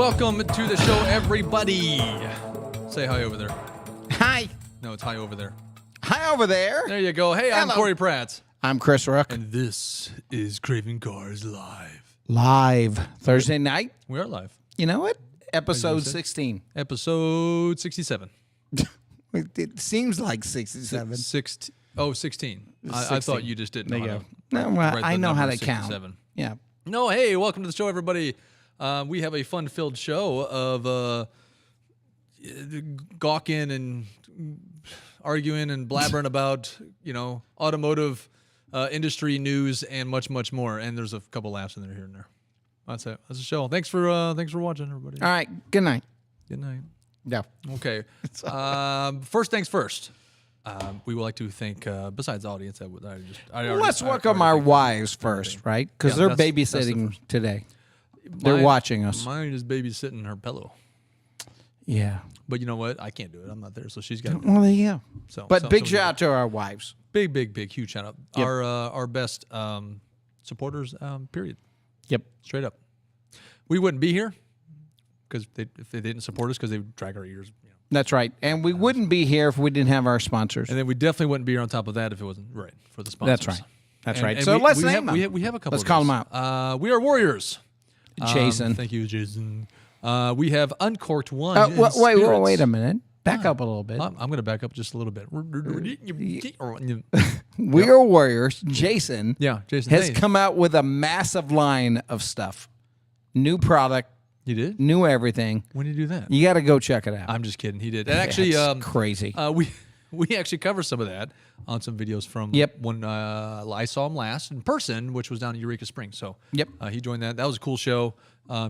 Welcome to the show, everybody. Say hi over there. Hi. No, it's hi over there. Hi over there. There you go. Hey, I'm Hello. Corey Pratt. I'm Chris Ruck. And this is Craving Cars Live. Live Thursday night. We are live. You know what? Episode 16. Episode 67. It seems like 67. 16. I 16. thought you just didn't There know you how go. to No, well, write I the know how number to count. 67. Yeah. No, hey, welcome to the show, everybody. We have a fun-filled show of gawking and arguing and blabbering about, automotive industry news and much, much more. And there's a couple laughs in there here and there. That's it. That's the show. Thanks for watching, everybody. All right. Good night. Good night. No. Okay. First things first. We would like to thank, besides the audience, Let's welcome our wives first, right? Because they're babysitting today. They're watching us. Mine is babysitting her pillow. Yeah. But you know what? I can't do it. I'm not there, so she's got to. Well, there you go. So, but big shout out to our wives. Big, huge shout out. Yep. Our best supporters, period. Yep. Straight up. We wouldn't be here if they didn't support us because they would drag our ears. That's right. And we wouldn't be here if we didn't have our sponsors. And then we definitely wouldn't be here on top of that if it wasn't right for the sponsors. That's right. That's right. And So let's name them. We have a couple. Let's call them out. We are Warriors. Jason. Thank you, Jason. We have unKCorked one. Wait a minute. Back up a little bit. I'm going to back up just a little bit. We are Warriors. Jason, Jason has come out with a massive line of stuff. New product. You did? New everything. When did you do that? You got to go check it out. I'm just kidding. He did. And actually, crazy. We actually covered some of that on some videos from when I saw him last in person, which was down in Eureka Springs. So he joined that. That was a cool show.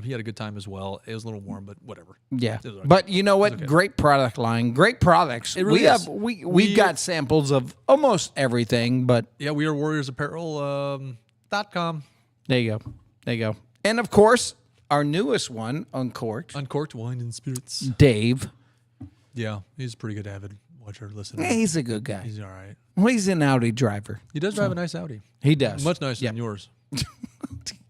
He had a good time as well. It was a little warm, but whatever. Yeah. But you know what? Okay. Great product line. Great products. It really is. We've got samples of almost everything, but yeah, we are warriorsapparel.com. There you go. And of course, our newest one, unKCorked Wine and Spirits. Dave. Yeah, he's a pretty good avid watcher, listener. Yeah, he's a good guy. He's all right. Well, he's an Audi driver. He does drive a nice Audi. He does. Much nicer than yours.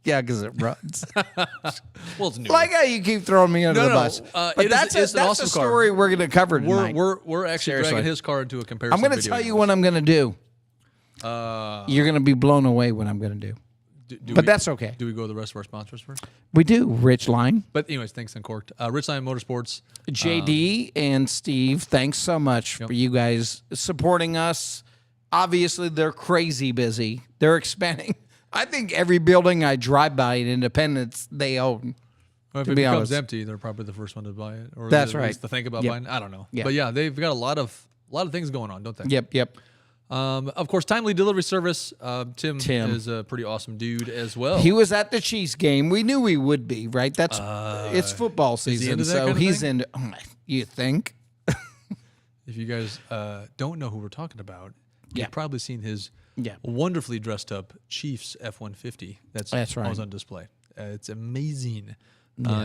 Yeah, because it runs. Well, it's new. Like how you keep throwing me under the bus. But that's an awesome a story we're going to cover tonight. We're actually dragging his car into a comparison. I'm going to tell you what I'm going to do. You're going to be blown away what I'm going to do. But that's okay. Do we go to the rest of our sponsors first? We do. RICHLINE. But anyways, thanks, unKCorked. RICHLINE MOTORSPORTS. JD and Steve, thanks so much for you guys supporting us. Obviously, they're crazy busy. They're expanding. I think every building I drive by in Independence, they own. Well, if it becomes empty, they're probably the first one to buy it. Or that's at right. least to think about buying it. I don't know. Yep. But yeah, they've got a lot of things going on, don't they? Yep. Of course, timely delivery service. Tim is a pretty awesome dude as well. He was at the Chiefs game. We knew he would be, right? That's it's football season, so he's into. You think? If you guys don't know who we're talking about, you've probably seen his wonderfully dressed up Chiefs F-150. That's right. Was on display. It's amazing.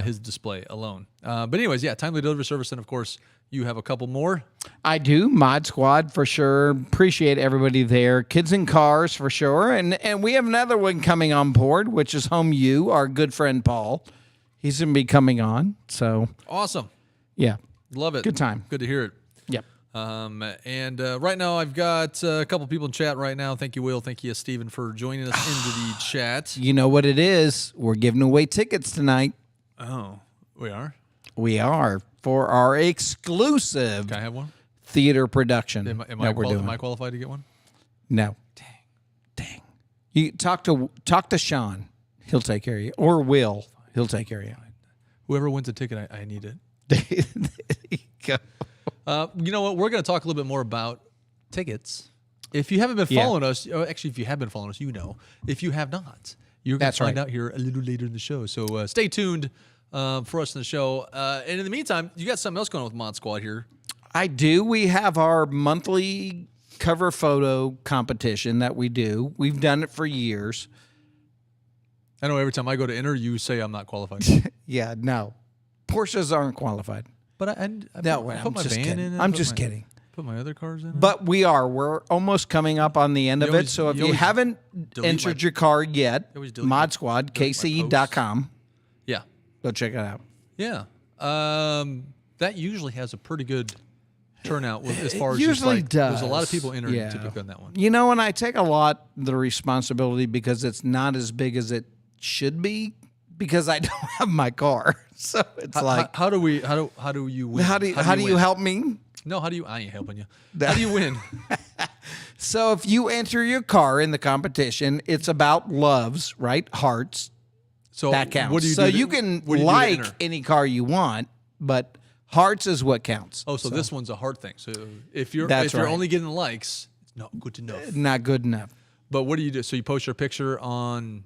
His display alone. But anyways, timely delivery service, and of course, you have a couple more. I do. Mod Squad for sure. Appreciate everybody there. Kids and Cars for sure. And we have another one coming on board, which is Home U, our good friend Paul. He's going to be coming on. So awesome. Yeah. Love it. Good time. Good to hear it. Yep. And right now I've got a couple people in chat right now. Thank you, Will. Thank you, Steven, for joining us into the chat. You know what it is? We're giving away tickets tonight. Oh, we are? We are for our exclusive Can I have one? Theater production. Am I qualified to get one? No. Dang. You talk to Sean. He'll take care of you. Or Will. He'll take care of you. Whoever wins a ticket, I need it. There you go. You know what? We're going to talk a little bit more about tickets. If you haven't been following us, actually, if you have been following us, you know. If you have not, you're going to find out here a little later in the show. So stay tuned for us in the show. And in the meantime, you got something else going on with Mod Squad here. I do. We have our monthly cover photo competition that we do. We've done it for years. I know every time I go to enter, you say I'm not qualified. Yeah, no. Porsches aren't qualified. But I put my van in. I'm just kidding. Put my other cars in. But we are. We're almost coming up on the end of it. So if you haven't entered your car yet, Mod Squad, KCE.com. Yeah. Go check it out. Yeah. That usually has a pretty good turnout as far as usually does. There's a lot of people entering typically on that one. You know, and I take a lot the responsibility because it's not as big as it should be because I don't have my car. So it's how do you win? How do you help me? No, I ain't helping you. How do you win? So if you enter your car in the competition, it's about loves, right? Hearts. So that counts. What do you do? You can like any car you want, but hearts is what counts. Oh, so this one's a heart thing. So if you're only getting likes, it's not good enough. Not good enough. But what do you do? So you post your picture on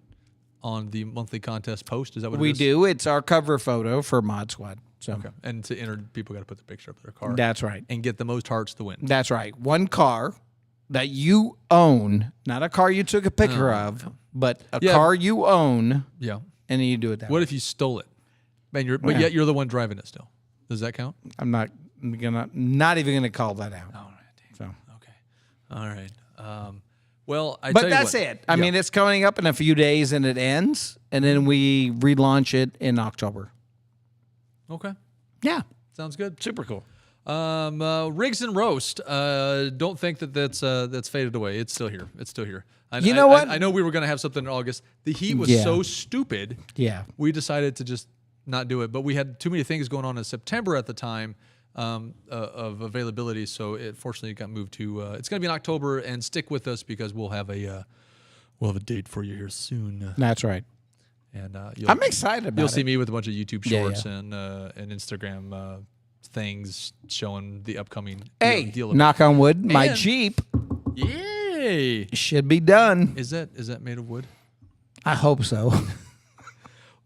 the monthly contest post? Is that what we do? It's our cover photo for Mod Squad. So. Okay. And to enter, people got to put the picture up of their car. That's right. And get the most hearts to win. That's right. One car that you own, not a car you took a picture of, but a car you own. Yeah. And then you do it that way. What if you stole it? But yet you're the one driving it still. Does that count? I'm not even gonna call that out. All right. So okay. All right. Well, but that's it. I mean, it's coming up in a few days and it ends, and then we relaunch it in October. Okay. Yeah. Sounds good. Super cool. Rigs and Roast. Don't think that's faded away. It's still here. You know what? I know we were going to have something in August. The heat was so stupid. Yeah. We decided to just not do it. But we had too many things going on in September at the time of availability. So it fortunately got moved to. It's going to be in October, and stick with us because we'll have a date for you here soon. That's right. And I'm excited about it. You'll see me with a bunch of YouTube shorts and Instagram things showing the upcoming deal. Knock on wood, my Jeep should be done. Is that made of wood? I hope so.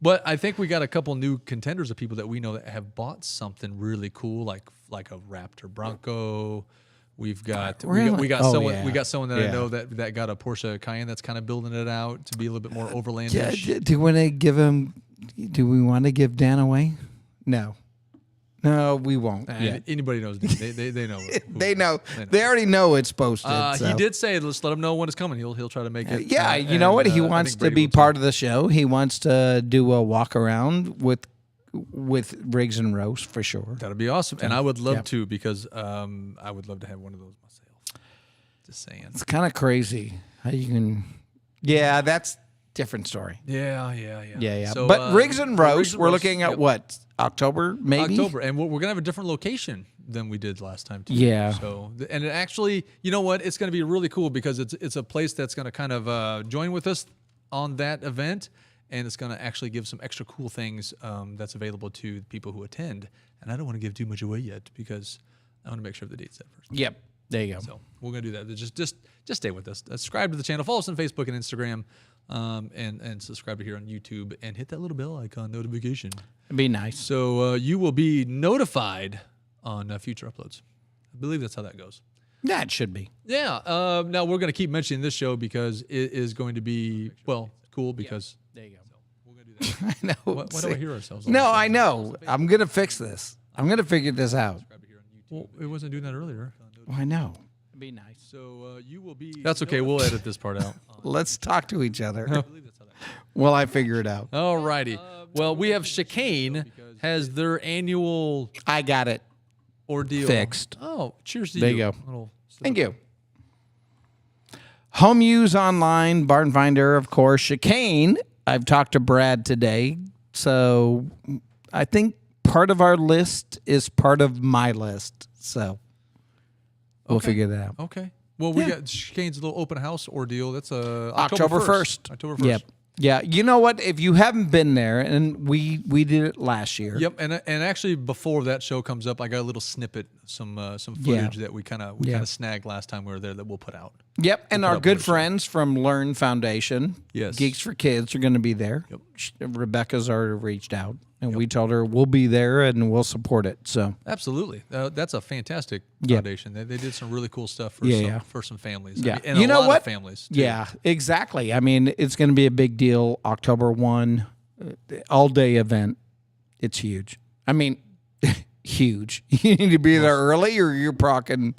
But I think we got a couple new contenders of people that we know that have bought something really cool, like a Raptor Bronco. We've got we got someone that I know that got a Porsche Cayenne that's kind of building it out to be a little bit more overlandish. Do we want to give Dan away? No, we won't. Anybody knows Dan. They know. They know. They already know it's posted. He did say, let's let him know when it's coming. He'll try to make it. You know what? He wants to be part of the show. He wants to do a walk around with Rigs and Roast for sure. That'd be awesome. And I would love to because I would love to have one of those myself. Just saying. It's kind of crazy how you can. Yeah, that's different story. Yeah. So, but Rigs and Roast, we're looking at what? October, maybe? October. And we're going to have a different location than we did last time, too. Yeah. So, and it actually, you know what? It's going to be really cool because it's a place that's going to kind of join with us on that event. And it's going to actually give some extra cool things that's available to people who attend. And I don't want to give too much away yet because I want to make sure the date's set first. Yep. There you go. So we're going to do that. Just stay with us. Subscribe to the channel. Follow us on Facebook and Instagram. And subscribe to here on YouTube and hit that little bell icon notification. It'd be nice. So you will be notified on future uploads. I believe that's how that goes. Yeah, it should be. Yeah. Now we're going to keep mentioning this show because it is going to be, cool because... There you go. So we're going to do that. I know. Why do I hear ourselves? No, I know. I'm going to fix this. I'm going to figure this out. Well, it wasn't doing that earlier. Well, I know. It'd be nice. So you will be... That's okay. We'll edit this part out. Let's talk to each other. Well, I figure it out. All righty. Well, we have Chicane has their annual... I got it. Ordeal. Fixed. Oh, cheers to you. There you go. Thank you. Home Use Online, Barn Finder, of course. Chicane, I've talked to Brad today. So I think part of our list is part of my list. So we'll figure that out. Okay. Well, we got Chicane's little open house ordeal. That's October 1st. October 1st. Yep. Yeah. You know what? If you haven't been there, and we did it last year. Yep. And actually, before that show comes up, I got a little snippet, some footage that we kind of snagged last time we were there that we'll put out. Yep. And our good friends from Learn Foundation, Geeks for Kids, are going to be there. Yep. Rebecca's already reached out, and we told her we'll be there and we'll support it. So absolutely, that's a fantastic foundation. They did some really cool stuff for some families. Yeah, I mean, and you know what? Of families. Too. Yeah, exactly. I mean, it's going to be a big deal. October 1, all day event. It's huge. I mean, huge. You need to be there early, or you're procking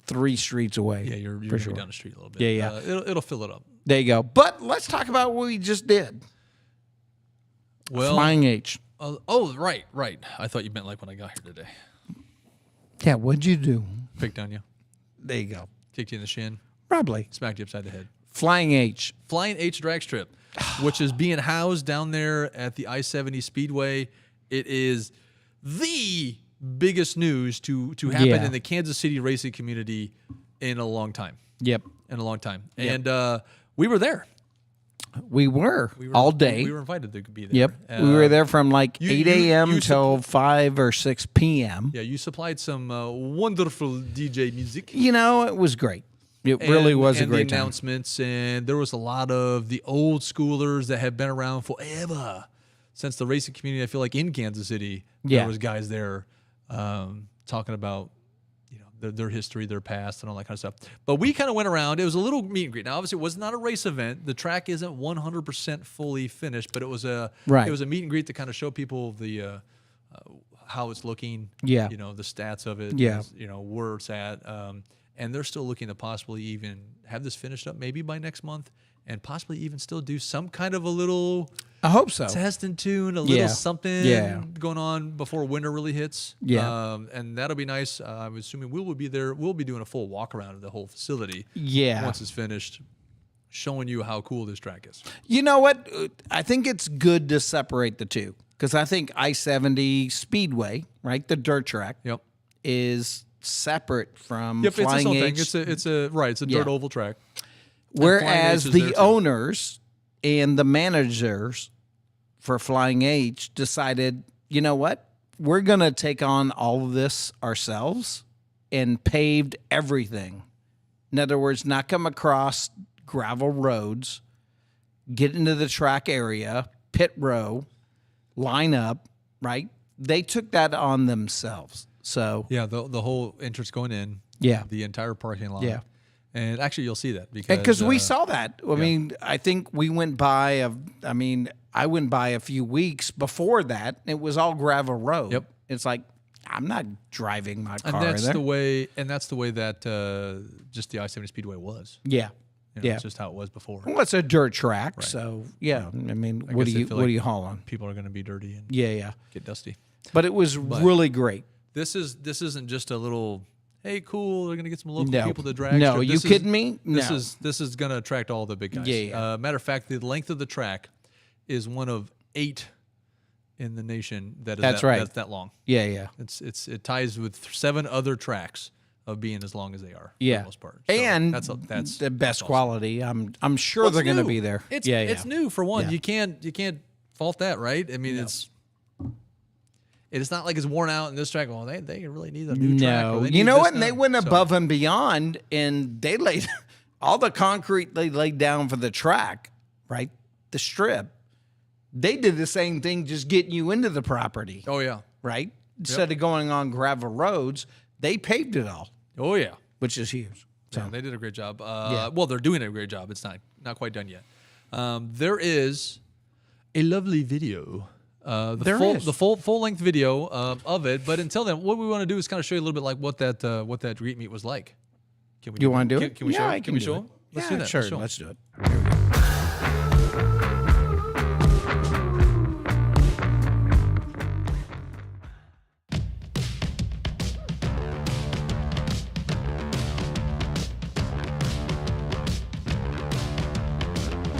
3 streets away. Yeah, you're going to be down the street a little bit. Yeah. It'll fill it up. There you go. But let's talk about what we just did. Well, Flying H. Right. I thought you meant like when I got here today. Yeah, what'd you do? Picked on you. There you go. Kicked you in the shin. Probably. Smacked you upside the head. Flying H drag strip, which is being housed down there at the I-70 Speedway. It is the biggest news to happen in the Kansas City racing community in a long time. Yep. In a long time. Yep. And we were there. We were all day. We were invited to be there. Yep. We were there from like 8 a.m. till 5 or 6 p.m. Yeah, you supplied some wonderful DJ music. You know, it was great. It really was a great time. Announcements, and there was a lot of the old schoolers that have been around forever since the racing community. I feel like in Kansas City, there was guys there talking about their history, their past, and all that kind of stuff. But we kind of went around. It was a little meet and greet. Now, obviously, it was not a race event. The track isn't 100% fully finished, but it was a meet and greet to kind of show people the how it's looking. Yeah, the stats of it. Yeah, where it's at. And they're still looking to possibly even have this finished up maybe by next month, and possibly even still do some kind of a little. I hope so. Test and tune, a little something going on before winter really hits. Yeah. And that'll be nice. I'm assuming we will be there. We'll be doing a full walk around of the whole facility. Yeah. Once it's finished, showing you how cool this track is. You know what? I think it's good to separate the two, because I think I-70 Speedway, right, the dirt track, is separate from Flying H. It's a dirt oval track. Whereas the owners and the managers for Flying H decided, you know what? We're going to take on all of this ourselves and paved everything. In other words, not come across gravel roads, get into the track area, pit row, line up, right? They took that on themselves. So yeah, the whole entrance going in, the entire parking lot, and actually you'll see that because we saw that. I mean, I think we went by. I went by a few weeks before that. It was all gravel road. Yep, it's like I'm not driving my car. And that's there. the way. And that's the way that just the I-70 Speedway was. Yeah. It's just how it was before. Well, it's a dirt track, so I mean, what do you haul on? People are going to be dirty and get dusty. But it was really great. This isn't just a little, hey, cool, they're going to get some local people to drag. No, you kidding me? This is going to attract all the big guys. Yeah. Matter of fact, the length of the track is one of 8 in the nation that's that long. Yeah. It ties with 7 other tracks of being as long as they are for the most part. So and that's the best quality. I'm sure they're going to be there. It's new for one. You can't fault that, right? I mean, it's not like it's worn out in this track. Well, they really need a new track. No, you know what? And they went above and beyond, and they laid all the concrete they laid down for the track, right? The strip. They did the same thing, just getting you into the property. Oh yeah, right. Instead of going on gravel roads, they paved it all. Oh yeah, which is huge. So they did a great job. Well, they're doing a great job. It's not quite done yet. There is a lovely video. The full length video of it. But until then, what we want to do is kind of show you a little bit like what that greet meet was like. Can we? You want to do it? Can we show? Can we show them? Let's do that. Sure. Let's do it.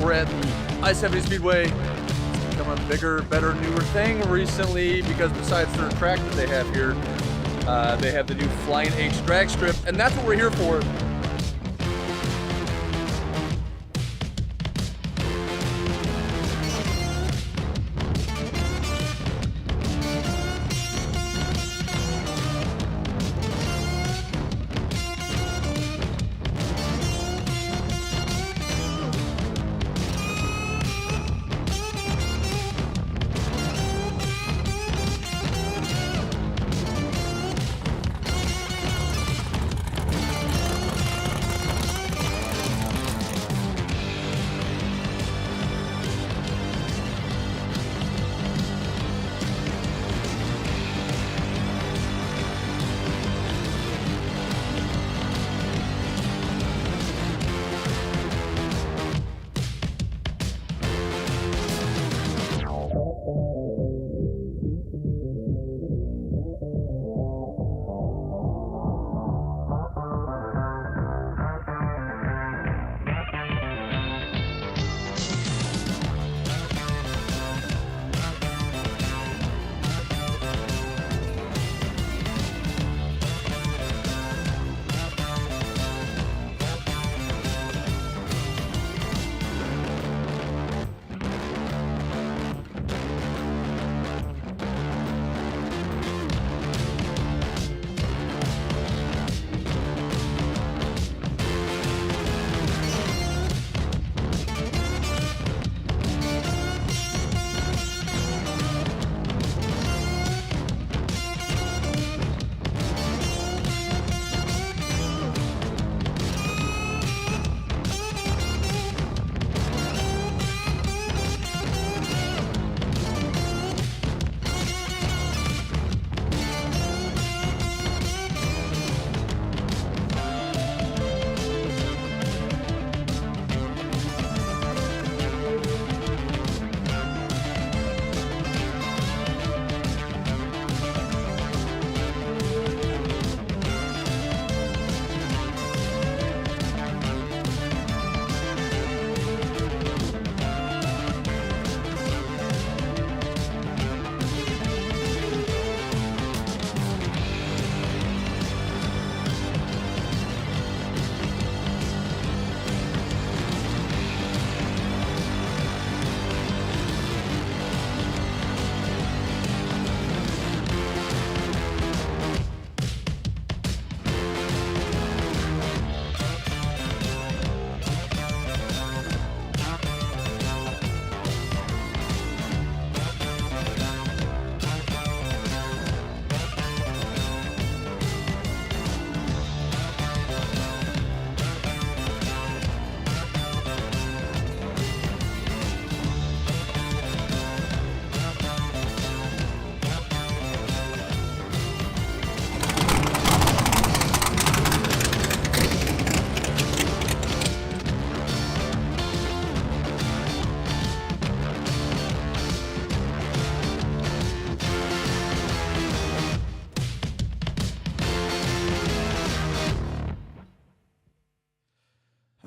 We're at the I-70 Speedway. It's become a bigger, better, newer thing recently because besides their track that they have here, they have the new Flying H drag strip, and that's what we're here for.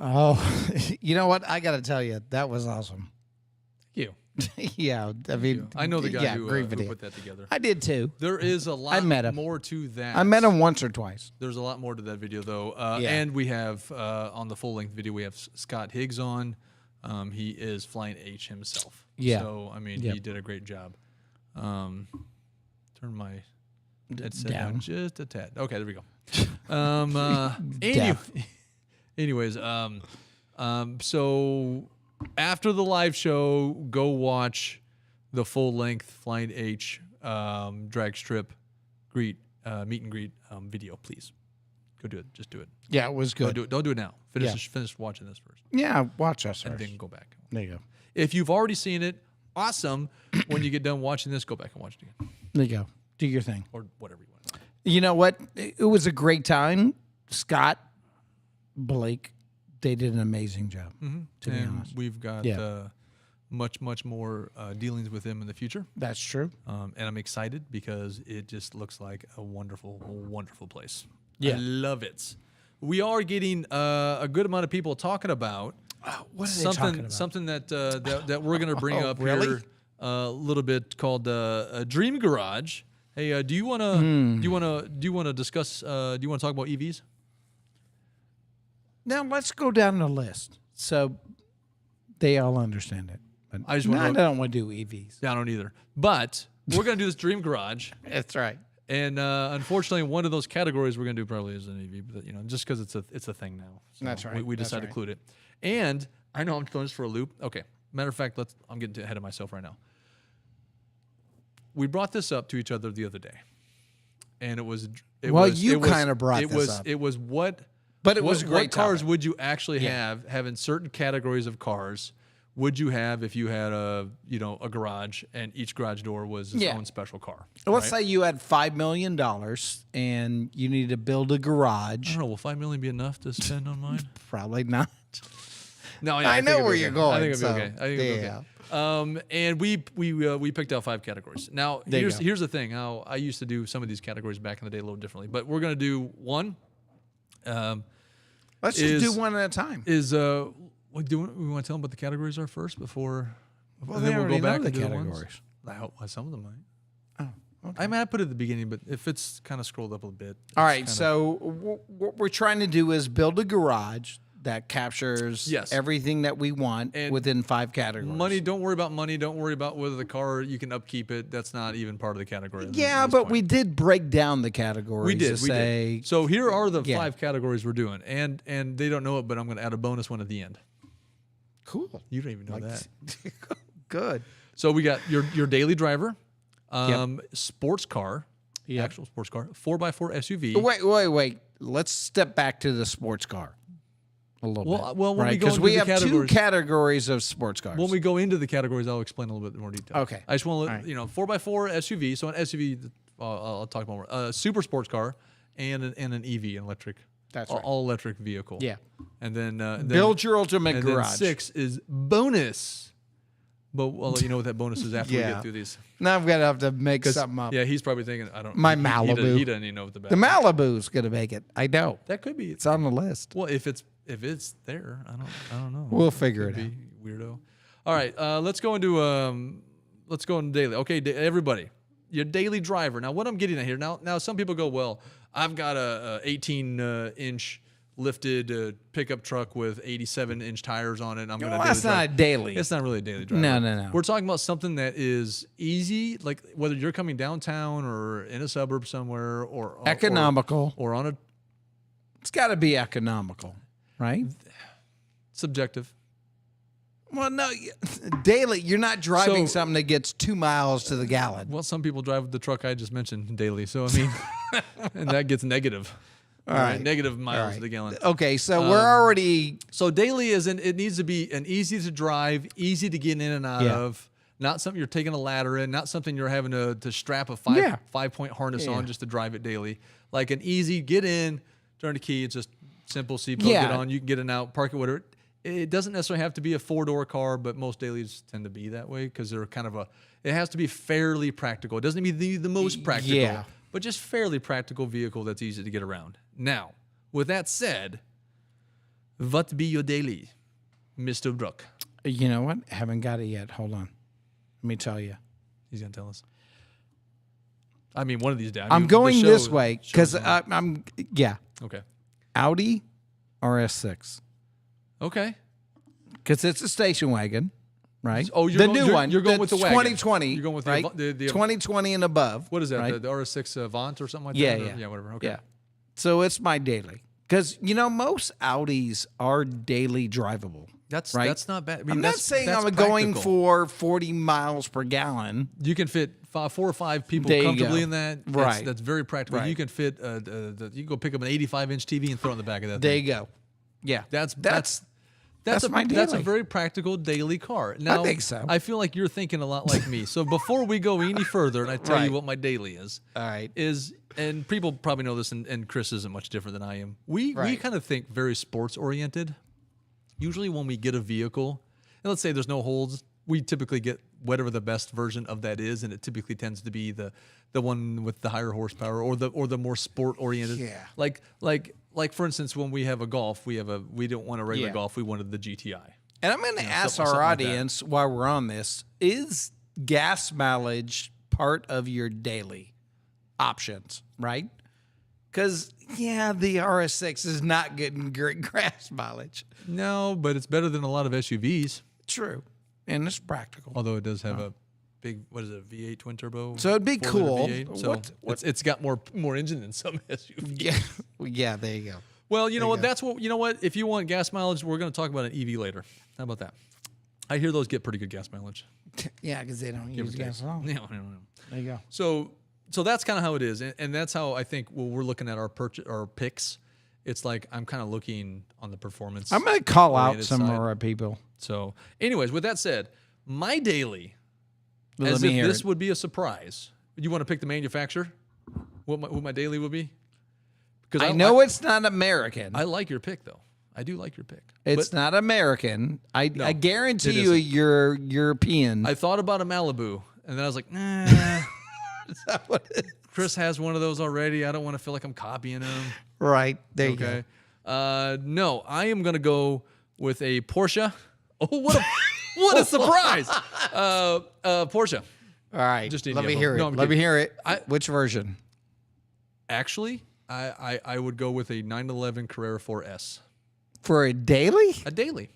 Oh, you know what? I got to tell you, that was awesome. Thank you. Yeah, I mean, I know the guy who video. put that together. I did too. There is a lot more to that. I met him once or twice. There's a lot more to that video, though. And we have, on the full-length video, we have Scott Higgs on. He is Flying H himself. Yeah. So, I mean, he did a great job. Turn my headset down just a tad. Okay, there we go. Anyways, so after the live show, go watch the full-length Flying H drag strip meet and greet video, please. Go do it. Just do it. Yeah, it was good. Don't do it now. Finish watching this first. Yeah, watch us and first. then go back. There you go. If you've already seen it, awesome. When you get done watching this, go back and watch it again. There you go. Do your thing. Or whatever you want. You know what? It was a great time. Scott, Blake, they did an amazing job, to be honest. We've got much more dealings with them in the future. That's true. And I'm excited because it just looks like a wonderful, wonderful place. Yeah. I love it. We are getting a good amount of people talking about what are they talking about? Something that we're going to bring up really? here a little bit called a Dream Garage. Hey, do you want to discuss? Do you want to talk about EVs? Now let's go down the list so they all understand it. But I don't want to do EVs. Yeah, I don't either. But we're going to do this Dream Garage. That's right. And unfortunately, one of those categories we're going to do probably is an EV, but just because it's a thing now. So that's right. We decided to include it. And I know I'm throwing this for a loop. Okay. Matter of fact, I'm getting ahead of myself right now. We brought this up to each other the other day, and you kind of brought this up. It was what. But it was a great what cars would you actually have in certain categories of cars? Would you have if you had a garage and each garage door was its own special car? Let's say you had $5 million and you need to build a garage. I don't know. Will $5 million be enough to spend on mine? Probably not. No, I know where you're going. I think it'll be okay. I think it'll be okay. And we picked out 5 categories. Now here's the thing. How I used to do some of these categories back in the day a little differently, but we're gonna do one. Let's just do one at a time. We want to tell them what the categories are first before? Well, then we'll go back to the categories. Some of them might. Oh, okay. I might put it at the beginning, but if it's kind of scrolled up a bit. All right. So what we're trying to do is build a garage that captures everything that we want within 5 categories. Money, don't worry about money. Don't worry about whether the car, you can upkeep it. That's not even part of the category. Yeah, but we did break down the categories. We did. So here are the 5 categories we're doing. And they don't know it, but I'm going to add a bonus one at the end. Cool. You don't even know that. Good. So we got your daily driver, sports car, actual sports car, 4x4 SUV. Wait. Let's step back to the sports car. A little bit. Well, when we go into we the have categories, 2 categories of sports cars. When we go into the categories, I'll explain a little bit more detail. Okay. I just want to, 4x4 SUV. So an SUV, I'll talk about more. Super sports car and an EV, an electric. That's right. All electric vehicle. Yeah. And then build your ultimate and garage. Then 6 is bonus. But I'll let you know what that bonus is after we get through these. Now I'm gonna have to make something up. Yeah, he's probably thinking, I don't. My Malibu. He doesn't even know what the Malibu's gonna make it. I know. That could be. It's on the list. Well, if it's there, I don't know. We'll figure it out. Weirdo. All right, let's go into daily. Okay, everybody, your daily driver. Now, what I'm getting at here. Now, some people go, well, I've got a 18-inch lifted pickup truck with 87-inch tires on it. That's not daily. It's not really a daily driver. No. We're talking about something that is easy, like whether you're coming downtown or in a suburb somewhere or economical or on a. It's got to be economical, right? Subjective. Well, no, daily. You're not driving something that gets 2 miles to the gallon. Well, some people drive the truck I just mentioned daily, so I mean, and that gets negative. All right. Negative miles to the gallon. Okay, so we're already. So daily it needs to be an easy to drive, easy to get in and out of. Not something you're taking a ladder in. Not something you're having to strap a 5-point harness on just to drive it daily. Like an easy get in, turn the key. It's just simple seatbelt. Get on. You can get in out, park it, whatever. It doesn't necessarily have to be a 4-door car, but most dailies tend to be that way because they're kind of it has to be fairly practical. It doesn't need to be the most practical, but just fairly practical vehicle that's easy to get around. Now, with that said, What be your daily, Mr. Ruck? You know what? Haven't got it yet. Hold on. Let me tell you. He's going to tell us. I mean, one of these days. I'm going this way because I'm. Okay. Audi RS6. Okay. Because it's a station wagon, right? Oh, the new one. You're going with the wagon. 2020. You're going with right? the 2020 and above. What is that? Right? The RS6 Avant or something like that? Yeah, whatever. Okay. Yeah. So it's my daily. Because, most Audis are daily drivable. That's not bad. I mean, I'm not saying I'm going for 40 miles per gallon. You can fit 4 or 5 people comfortably in that. Right. That's very practical. Right. You can fit. You can go pick up an 85-inch TV and throw it in the back of that. There you go. Yeah. That's my daily. That's a very practical daily car. Now, I think so. I feel like you're thinking a lot like me. So before we go any further, and I tell you what my daily is. All right. And people probably know this, and Chris isn't much different than I am. We kind of think very sports oriented. Usually when we get a vehicle, and let's say there's no holds, we typically get whatever the best version of that is, and it typically tends to be the one with the higher horsepower or the more sport oriented. Yeah. Like for instance, when we have a Golf, we don't want a regular Golf, we wanted the GTI. And I'm going to ask our audience while we're on this: is gas mileage part of your daily options? Right? Because the RS6 is not getting great gas mileage. No, but it's better than a lot of SUVs. True, and it's practical. Although it does have a big, what is it, a V8 twin turbo? So it'd be cool. V8, so it's got more engine than some SUVs. Yeah, there you go. Well, you know what? If you want gas mileage, we're going to talk about an EV later. How about that? I hear those get pretty good gas mileage. Yeah, because they don't use gas at all. No. There you go. So that's kind of how it is, and that's how I think when we're looking at our picks, it's like I'm kind of looking on the performance. I'm going to call out some more people. So, anyways, with that said, my daily, as if this would be a surprise. You want to pick the manufacturer? What my daily would be? Because I know it's not American. I like your pick though. I do like your pick. It's not American. I guarantee you're European. I thought about a Malibu, and then I was like, nah. Is that what it is? Chris has one of those already. I don't want to feel like I'm copying him. Right. There you go. No, I am going to go with a Porsche. Oh, what a surprise. Porsche. All right. Let me hear it. No, Let me hear it. Which version? Actually, I would go with a 911 Carrera 4S. For a daily? A daily.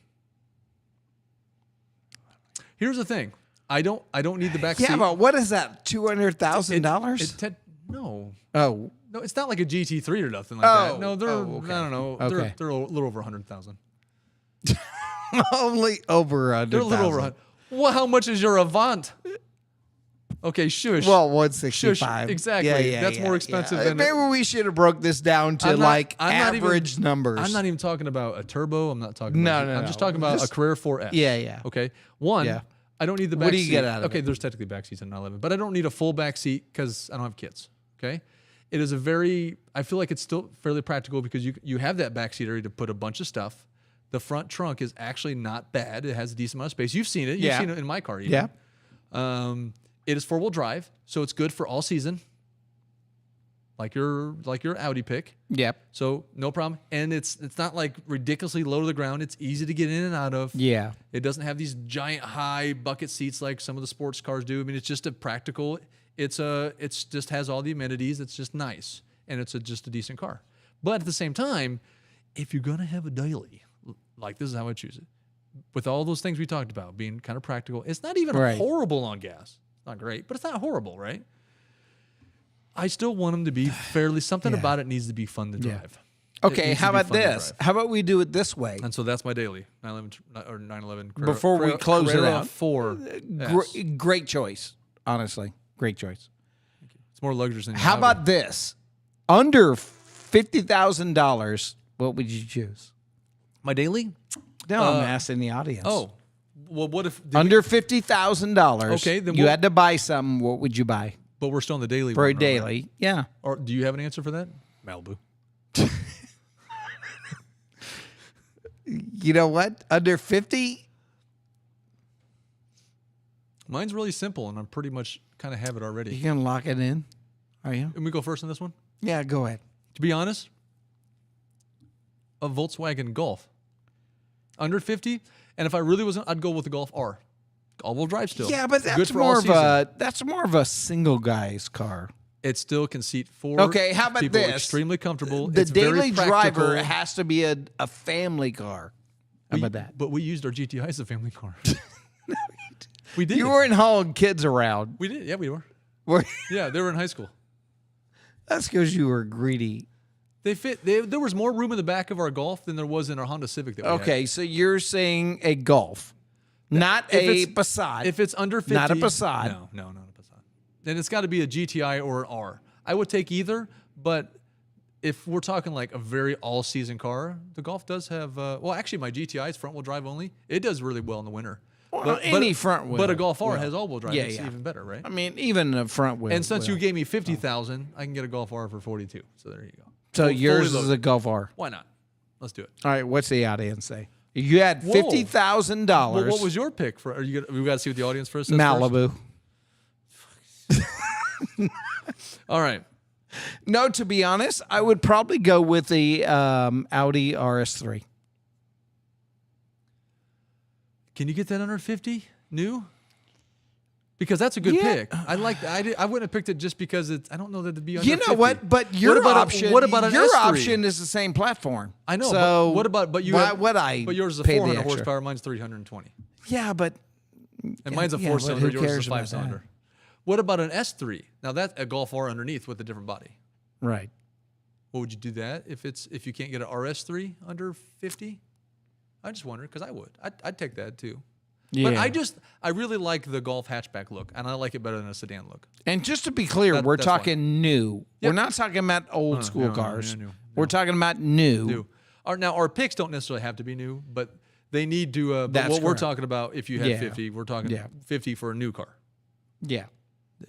Here's the thing. I don't need the back seat. Yeah, but what is that? $200,000? No. Oh. No, it's not like a GT3 or nothing like that. No, they're okay. I don't know. Okay. They're a little over 100,000. Only over 100,000. They're a little over 100. Well, how much is your Avant? Okay, shush. Well, 165. Shush. Exactly. That's more expensive than. Maybe we should have broke this down to average numbers. I'm not even talking about a turbo. I'm not talking about. I'm just talking about a Carrera 4S. Yeah. Okay. I don't need the back seat. What do you get out of it? Okay, there's technically back seats in 911, but I don't need a full back seat because I don't have kids. Okay. It is I feel like it's still fairly practical because you have that back seat area to put a bunch of stuff. The front trunk is actually not bad. It has a decent amount of space. You've seen it. You've seen it in my car even. Yeah. It is 4-wheel drive, so it's good for all season. Like your Audi pick. Yep. So no problem. And it's not like ridiculously low to the ground. It's easy to get in and out of. Yeah. It doesn't have these giant high bucket seats like some of the sports cars do. I mean, it's just a practical. It's just has all the amenities. It's just nice, and it's just a decent car. But at the same time, if you're gonna have a daily, like this is how I choose it. With all those things we talked about being kind of practical, it's not even horrible on gas. It's not great, but it's not horrible, right? I still want them to be fairly. Something about it needs to be fun to drive. Okay, how about this? How about we do it this way? And so that's my daily 911. Before we close it out, 4. Great choice, honestly. Great choice. It's more luxurious than. How about this? Under $50,000, what would you choose? My daily? No, I'm asking the audience. Oh, well, what if under $50,000? Okay, then you had to buy something. What would you buy? But we're still on the daily for a daily. Right? Yeah. Or do you have an answer for that? Malibu. You know what? Under 50. Mine's really simple, and I'm pretty much kind of have it already. You gonna lock it in? Are you? Can we go first on this one? Yeah, go ahead. To be honest, a Volkswagen Golf. Under 50. And if I really wasn't, I'd go with the Golf R. All-wheel drive still. Yeah, but that's more of a single guy's car. It still can seat 4. Okay, how about people this? Extremely comfortable. The it's daily very driver has to be a family car. How about that? But we used our GTI as a family car. We did. You weren't hauling kids around. We did. Yeah, we were. Yeah, they were in high school. That's because you were greedy. They fit. There was more room in the back of our Golf than there was in our Honda Civic that we had. Okay, so you're saying a Golf, not a Passat. If it's under 50. Not a Passat. No, not a Passat. Then it's got to be a GTI or an R. I would take either, but if we're talking like a very all-season car, the Golf does have, well, actually my GTI is front-wheel drive only. It does really well in the winter. Well, any front wheel. But a Golf R has all-wheel drive. It's even better, right? I mean, even a front wheel. And since you gave me $50,000, I can get a Golf R for $42,000. So there you go. So yours is a Golf R. Why not? Let's do it. All right, what's the audience say? You had $50,000. Well, what was your pick for? We got to see what the audience first says. Malibu. All right. No, to be honest, I would probably go with the Audi RS3. Can you get that under 50 new? Because that's a good pick. I wouldn't have picked it just because I don't know that it'd be under 50. You know what? But your option. What about an your S3? option is the same platform. I know. So but what about? But you. Why have, would I? But yours is a pay 400 horsepower. Mine's 320. Yeah, but. And mine's a 4-cylinder. Yours is a 5-cylinder. What about an S3? Now that's a Golf R underneath with a different body. Right. Well, would you do that if you can't get an RS3 under 50? I just wonder because I would. I'd take that too. Yeah. But I really like the Golf hatchback look, and I like it better than a sedan look. And just to be clear, we're talking new. Yep. We're not talking about old school cars. No. We're talking about new. Now, our picks don't necessarily have to be new, but they need to. But what we're talking about, if you had 50, we're talking 50 for a new car. Yeah.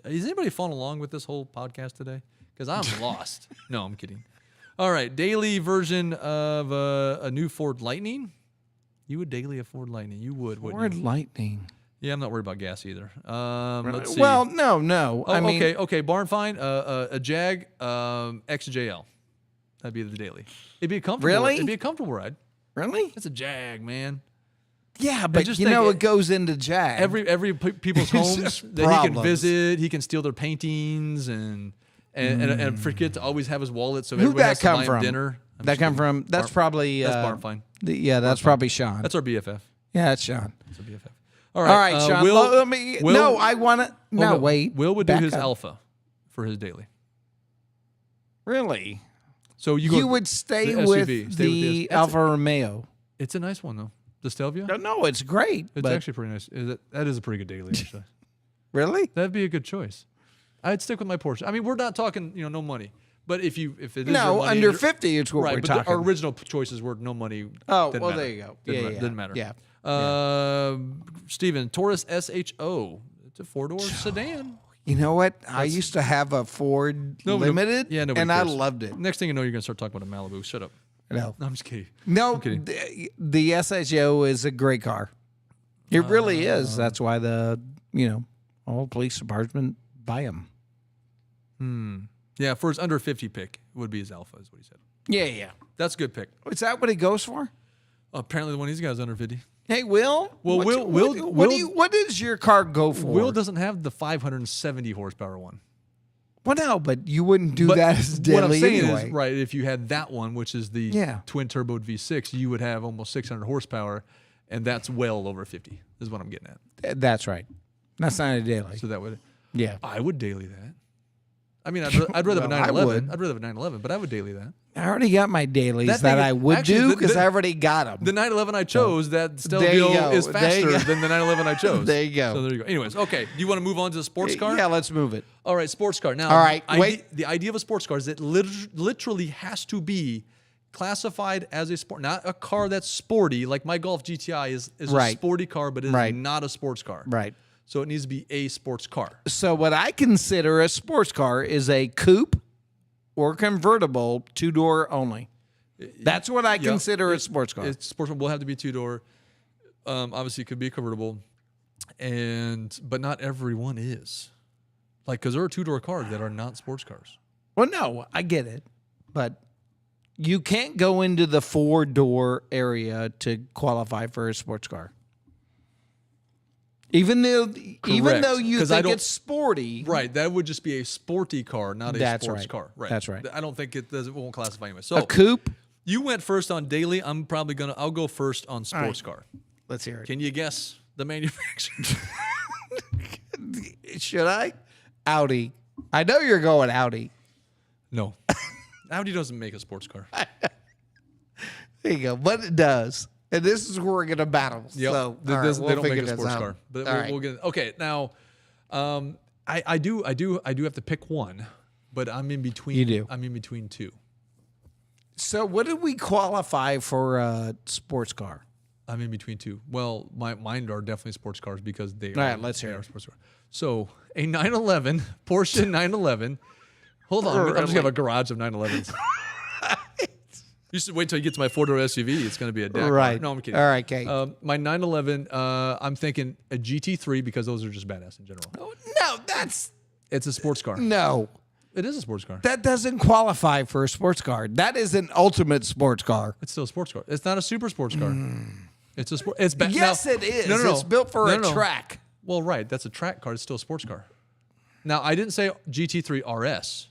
Is anybody following along with this whole podcast today? Because I'm lost. No, I'm kidding. All right, daily version of a new Ford Lightning. You would daily a Ford Lightning. You would, wouldn't you? Ford Lightning. Yeah, I'm not worried about gas either. Let's see. Well, no. Oh, okay. Barn find a Jag XJL. That'd be the daily. It'd be a comfortable. Really? It'd be a comfortable ride. Really? It's a Jag, man. Yeah, but it goes into Jag. Every people's homes that he can visit, he can steal their paintings and forget to always have his wallet, so everybody has to buy him dinner. That's probably Barn find. That's probably Sean. That's our BFF. Yeah, that's Sean. That's our BFF. All right, Sean. I want to. No, wait. Will would do his Alpha for his daily. Really? So you would stay with the Alfa Romeo. It's a nice one though. The Stelvio? No, it's great. It's actually pretty nice. That is a pretty good daily, actually. Really? That'd be a good choice. I'd stick with my Porsche. I mean, we're not talking, no money. But if it is no money, under 50, it's what we're talking. Our original choices were no money. Oh, well, there you go. Didn't matter. Yeah. Steven, Taurus SHO. It's a 4-door sedan. You know what? I used to have a Ford Limited, and cares. I loved it. Next thing you know, you're going to start talking about a Malibu. Shut up. No, I'm just kidding. No, the SHO is a great car. It really is. That's why all police departments buy them. Yeah, for his under 50 pick would be his Alpha, is what he said. Yeah. That's a good pick. Is that what he goes for? Apparently, the one he's got is under 50. Hey, Will. Well, what does your car go for? Will doesn't have the 570 horsepower one. Well, no, but you wouldn't do that as daily. What I'm saying anyway. is, right, if you had that one, which is the twin-turboed V6, you would have almost 600 horsepower, and that's well over 50, is what I'm getting at. That's right. That's not a daily. So that would... Yeah. I would daily that. I mean, I'd rather have a 911. I'd rather have a 911, but I would daily that. I already got my dailies that I would do because I already got them. The 911 I chose, that Stelvio is faster than the 911 I chose. There you go. So there you go. Anyways, okay. Do you want to move on to the sports car? Yeah, let's move it. All right, sports car. Now, all right, wait. The idea of a sports car is that literally has to be classified as a sport, not a car that's sporty. Like my Golf GTI is a sporty car, but it is not a sports car. Right. So it needs to be a sports car. So what I consider a sports car is a coupe or convertible 2-door only. That's what I consider a sports car. It's sports car will have to be 2-door. Obviously, it could be a convertible, but not every one is. Like, because there are 2-door cars that are not sports cars. Well, no, I get it, but you can't go into the 4-door area to qualify for a sports car. Even though you think it's sporty. Right. That would just be a sporty car, not a sports car. Right. That's right. I don't think it won't classify anyway. So a coupe? You went first on daily. I'll go first on sports car. Let's hear it. Can you guess the manufacturer? Should I? Audi. I know you're going Audi. No. Audi doesn't make a sports car. There you go. But it does. And this is where we're going to battle. Yep. So they don't make a sports car. But we'll get okay. Now, I do have to pick one, but I'm in between. You do. I'm in between two. So what did we qualify for a sports car? I'm in between two. Well, mine are definitely sports cars because they All right, let's hear it. Sports car. So a 911, Porsche 911. Hold on, I'm just going to have a garage of 911s. You should wait till you get to my 4-door SUV. It's going to be a deck. Right. No, I'm kidding. All right, Kate. My 911, I'm thinking a GT3 because those are just badass in general. Oh, no, it's a sports car. No. It is a sports car. That doesn't qualify for a sports car. That is an ultimate sports car. It's still a sports car. It's not a super sports car. It's a sport. It's yes, it is. No. It's built for a track. Well, right. That's a track car. It's still a sports car. Now, I didn't say GT3 RS.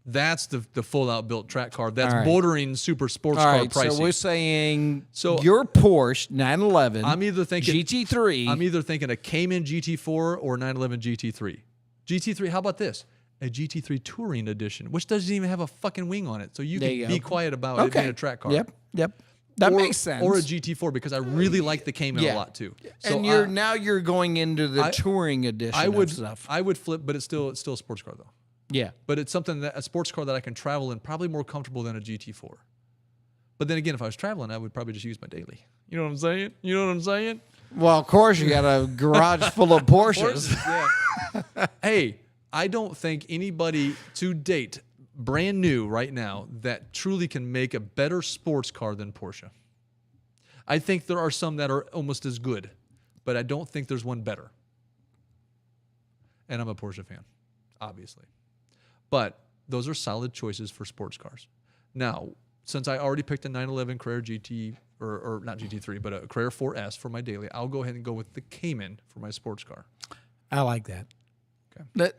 That's the full-out built track car. That's bordering super sports car pricing. So we're saying your Porsche 911. I'm either thinking GT3. I'm either thinking a Cayman GT4 or 911 GT3. GT3. How about this? A GT3 Touring Edition, which doesn't even have a fucking wing on it, so you can be quiet about it being a track car. Yep. That makes sense. Or a GT4 because I really like the Cayman a lot too. So and you're going into the Touring Edition. Of stuff. I would flip, but it's still a sports car though. Yeah, but it's a sports car that I can travel in, probably more comfortable than a GT4. But then again, if I was traveling, I would probably just use my daily. You know what I'm saying? Well, of course, you got a garage full of Porsches. Yeah. Hey, I don't think anybody to date, brand new right now, that truly can make a better sports car than Porsche. I think there are some that are almost as good, but I don't think there's one better. And I'm a Porsche fan, obviously. But those are solid choices for sports cars. Now, since I already picked a 911 Carrera GT, or not GT3, but a Carrera 4S for my daily, I'll go ahead and go with the Cayman for my sports car. I like that. Okay.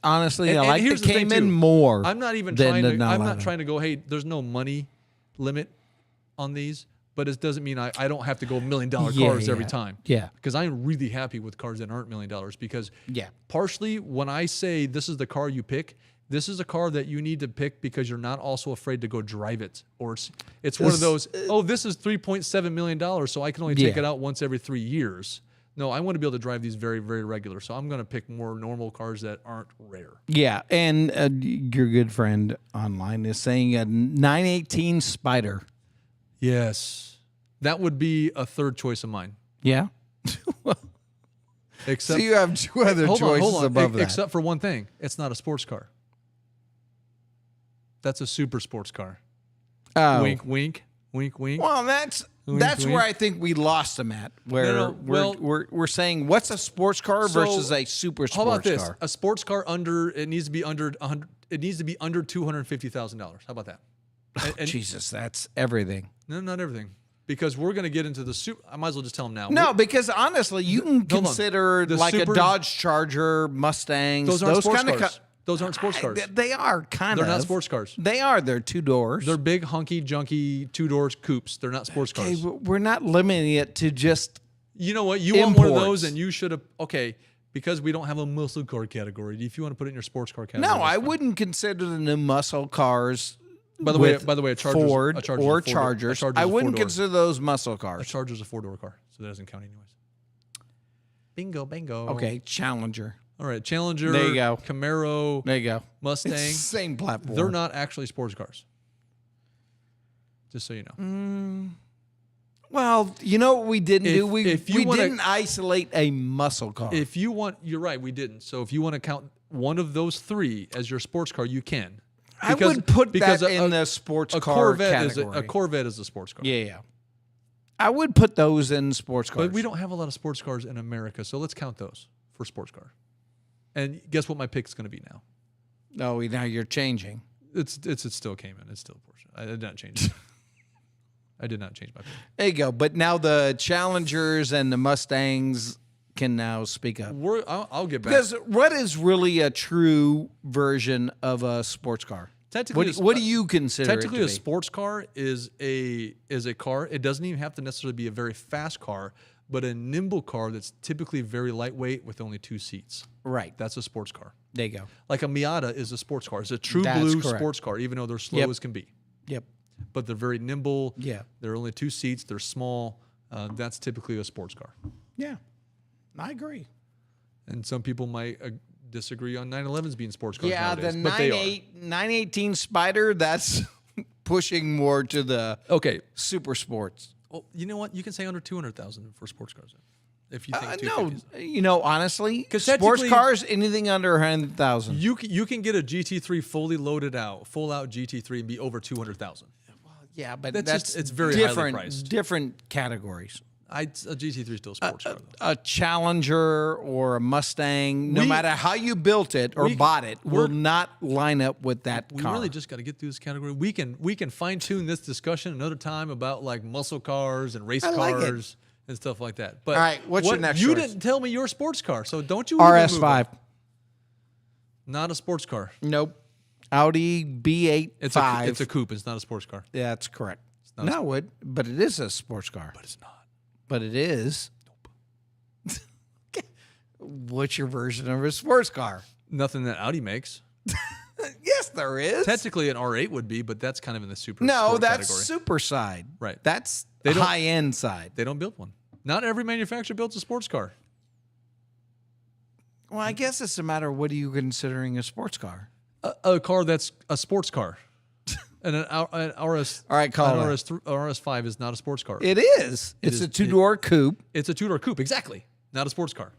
Honestly, I like the Cayman more. I'm not even trying to. I'm not trying to go. Hey, there's no money limit on these, but it doesn't mean I don't have to go $1 million cars every time. Yeah. Because I'm really happy with cars that aren't $1 million because partially when I say this is the car you pick, this is a car that you need to pick because you're not also afraid to go drive it. Or it's one of those, this is $3.7 million, so I can only take it out once every 3 years. No, I want to be able to drive these very, very regular. So I'm going to pick more normal cars that aren't rare. Yeah, and your good friend online is saying a 918 Spider. Yes. That would be a third choice of mine. Yeah. Except, so you have two other choices above that. Except for one thing. It's not a sports car. That's a super sports car. Oh. Wink, wink, wink, wink. Well, that's where I think we lost them at. Where we're saying what's a sports car versus a super sports car. How about this? A sports car it needs to be under $250,000. How about that? And Jesus, that's everything. No, not everything. Because we're going to get into the super. I might as well just tell them now. No, because honestly, you can consider like a Dodge Charger, Mustangs. Those aren't sports cars. Those aren't sports cars. They are kind of. They're not sports cars. They are. They're 2 doors. They're big, hunky, junky 2-door coupes. They're not sports cars. We're not limiting it to just. You know what? You want one of those, and you should have. Okay, because we don't have a muscle car category. If you want to put it in your sports car category, no, I wouldn't consider the new muscle cars. By the way, a Charger's Ford or Chargers. I wouldn't consider those muscle cars. A Charger's a 4-door car, so that doesn't count anyways. Bingo, bingo. Okay, Challenger. All right, Challenger. There you go. Camaro. There you go. Mustang. It's the same platform. They're not actually sports cars. Just so you know. Well, you know what we didn't do? We didn't isolate a muscle car. You're right, we didn't. So if you want to count one of those 3 as your sports car, you can. I would put that in the sports car category. A Corvette is a sports car. Yeah. I would put those in sports cars. But we don't have a lot of sports cars in America, so let's count those for sports car. And guess what my pick's going to be now? Oh, now you're changing. It's still Cayman. It's still Porsche. I did not change it. I did not change my opinion. There you go. But now the Challengers and the Mustangs can now speak up. I'll get back. Because what is really a true version of a sports car? Technically, what do you consider technically it to a be? sports car is a car. It doesn't even have to necessarily be a very fast car, but a nimble car that's typically very lightweight with only 2 seats. Right. That's a sports car. There you go. Like a Miata is a sports car. It's a true blue sports car, even though they're slow as can be. Yep. But they're very nimble. Yeah. They're only 2 seats. They're small. That's typically a sports car. Yeah. I agree. And some people might disagree on 911s being sports cars nowadays. The 918 Spider, that's pushing more to the super sports. Well, you know what? You can say under 200,000 for sports cars. If you think honestly, sports cars, anything under 100,000. You can get a GT3 fully loaded out, full out GT3 and be over 200,000. Well, yeah, but it's very highly priced. Different categories. A GT3 is still a sports car, though. A Challenger or a Mustang, no matter how you built it or bought it, will not line up with that car. We really just got to get through this category. We can fine tune this discussion another time about like muscle cars and race cars and stuff like that. But all right, what's your next? You didn't tell me your sports car, so don't you? RS5. Not a sports car. Nope. Audi B8. It's a coupe. It's not a sports car. Yeah, that's correct. But it is a sports car. But it's not. But it is. Nope. What's your version of a sports car? Nothing that Audi makes. Yes, there is. Technically, an R8 would be, but that's kind of in the super. No, that's category. super side. Right. That's the high end side. They don't build one. Not every manufacturer builds a sports car. Well, I guess it's a matter of what are you considering a sports car? A car that's a sports car. And an RS. All right, call it. RS5 is not a sports car. It is. It's a 2-door coupe. It's a 2-door coupe, exactly. Not a sports car.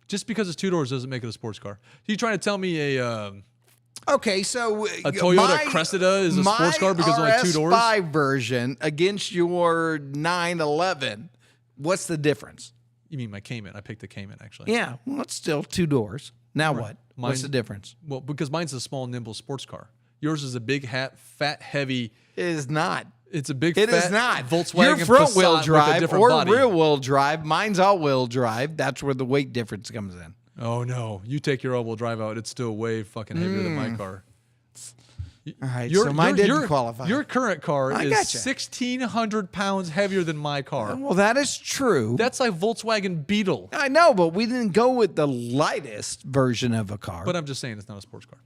Just because it's 2 doors doesn't make it a sports car. You trying to tell me okay, so a Toyota Cressida is a sports car because only 2 doors? My RS5 version against your 911. What's the difference? You mean my Cayman? I picked the Cayman actually. Yeah, well, it's still 2 doors. Now what? What's the difference? Well, because mine's a small, nimble sports car. Yours is a big, fat, heavy. It is not. It's a big, fat Volkswagen Your front-wheel drive or body. rear-wheel drive. Mine's all-wheel drive. That's where the weight difference comes in. Oh, no. You take your all-wheel drive out, it's still way fucking heavier than my car. All right, so mine didn't qualify. Your current car is 1,600 pounds heavier than my car. Well, that is true. That's like Volkswagen Beetle. I know, but we didn't go with the lightest version of a car. But I'm just saying it's not a sports car.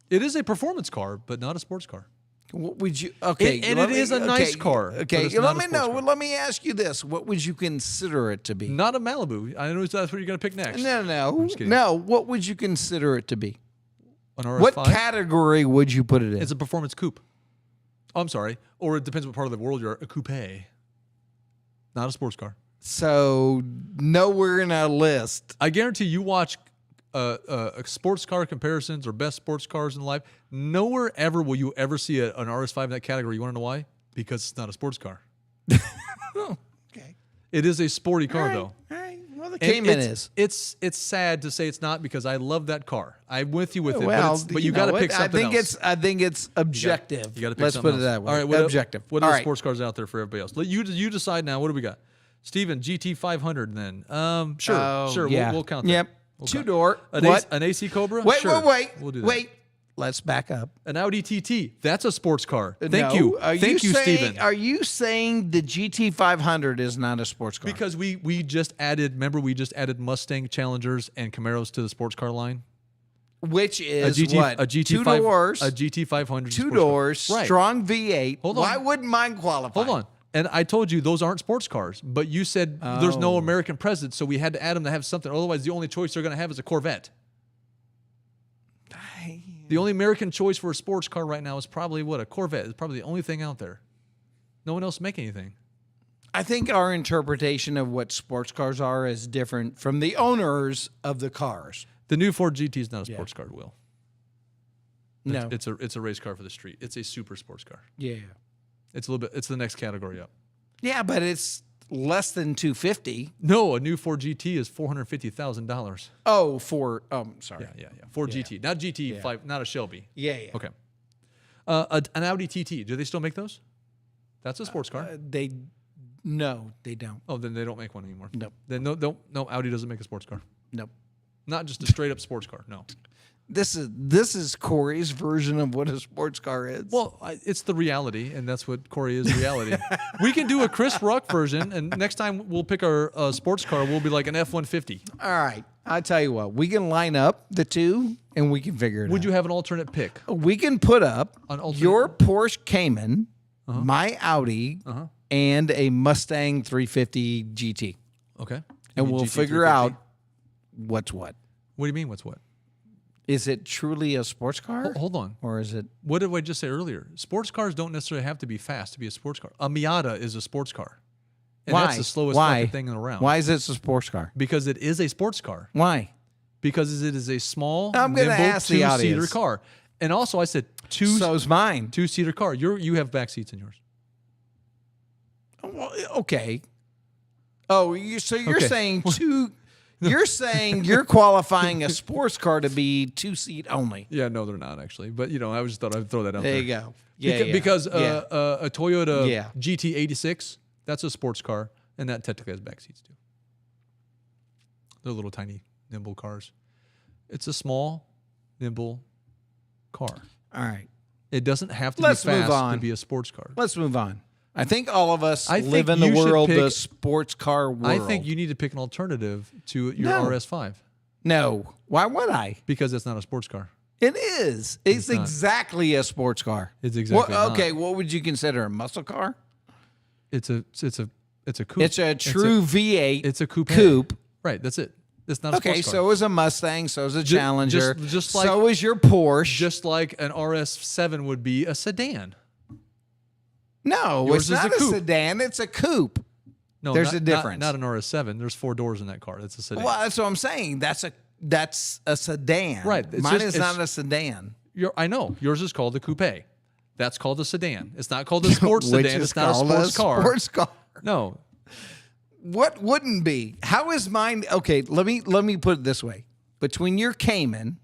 It is a performance car, but not a sports car. What would you? Okay, and it is a nice car. Okay, let me know. Let me ask you this: what would you consider it to be? Not a Malibu. I know that's what you're going to pick next. No. What would you consider it to be? An RS5? What category would you put it in? It's a performance coupe. Oh, I'm sorry. Or it depends what part of the world you're. A coupe. Not a sports car. So nowhere in our list. I guarantee you watch sports car comparisons or best sports cars in life. Nowhere ever will you ever see an RS5 in that category. You want to know why? Because it's not a sports car. Oh, okay. It is a sporty car, though. All right. Well, the Cayman is. It's sad to say it's not because I love that car. I'm with you with it, but you got to pick something else. I think it's objective. You got to pick Let's something put it that way. All right, objective. What are the sports cars out there for everybody else? You decide now. What do we got? Steven, GT500 then. Sure. Yeah. We'll count that. Yep. We'll 2-door. An AC Cobra? Wait. We'll do that. Wait. Let's back up. An Audi TT. That's a sports car. Thank you, Steven. Are you saying the GT500 is not a sports car? Because we just added Mustang Challengers and Camaros to the sports car line. Which is a 2 doors. A GT500. 2 doors. Right. Strong V8. Hold on. Why wouldn't mine qualify? Hold on. And I told you those aren't sports cars, but you said there's no American president, so we had to add them to have something. Otherwise, the only choice they're going to have is a Corvette. The only American choice for a sports car right now is probably a Corvette. It's probably the only thing out there. No one else make anything. I think our interpretation of what sports cars are is different from the owners of the cars. The new Ford GT is not a sports car, Will. No. It's a race car for the street. It's a super sports car. Yeah. It's the next category up. Yeah, but it's less than $250. No, a new Ford GT is $450,000. Oh, sorry. Yeah. Ford GT, not GT5, not a Shelby. Yeah. Okay. An Audi TT. Do they still make those? That's a sports car. No, they don't. Oh, then they don't make one anymore. Nope. Then no, Audi doesn't make a sports car. Nope. Not just a straight up sports car. No. This is Corey's version of what a sports car is. Well, it's the reality, and that's what Corey is, reality. We can do a Chris Ruck version, and next time we'll pick our sports car, we'll be like an F-150. All right. I'll tell you what. We can line up the two, and we can figure it out. Would you have an alternate pick? We can put up your Porsche Cayman, my Audi, and a Mustang 350 GT. Okay. And we'll figure out what's what. What do you mean, what's what? Is it truly a sports car? Hold on. Or is it? What did I just say earlier? Sports cars don't necessarily have to be fast to be a sports car. A Miata is a sports car. And Why? That's the slowest fucking thing around. Why is it a sports car? Because it is a sports car. Why? Because it is a small, I'm going to ask the audience. Two-seater car. And also, I said So's mine. Two-seater car. You have back seats in yours. Well, okay. Oh, you're saying two... You're saying you're qualifying a sports car to be two-seat only. Yeah, no, they're not actually. But, I just thought I'd throw that out there. There you go. Yeah, Because a Toyota GT86, that's a sports car, and that technically has back seats too. They're little tiny, nimble cars. It's a small, nimble car. All right. It doesn't have to be fast to be a sports car. Let's move on. I think all of us live in the world, the sports car world. I think you need to pick an alternative to your RS5. No. Why would I? Because it's not a sports car. It is. It's exactly a sports car. It's exactly okay, what would you consider a muscle car? It's a coupe. It's a true V8. It's a coupe. Right, that's it. It's not a sports car. Okay, so is a Mustang, so is a Challenger. Just like, so is your Porsche. Just like an RS7 would be a sedan. No, it's not a sedan. It's a coupe. No, there's a difference. Not an RS7. There's 4 doors in that car. That's a sedan. Well, that's what I'm saying. That's a sedan. Right. Mine is not a sedan. I know. Yours is called a coupe. That's called a sedan. It's not called a sports sedan. It's not a sports car. Sports car. No. What wouldn't be? How is mine? Okay, let me put it this way. Between your Cayman,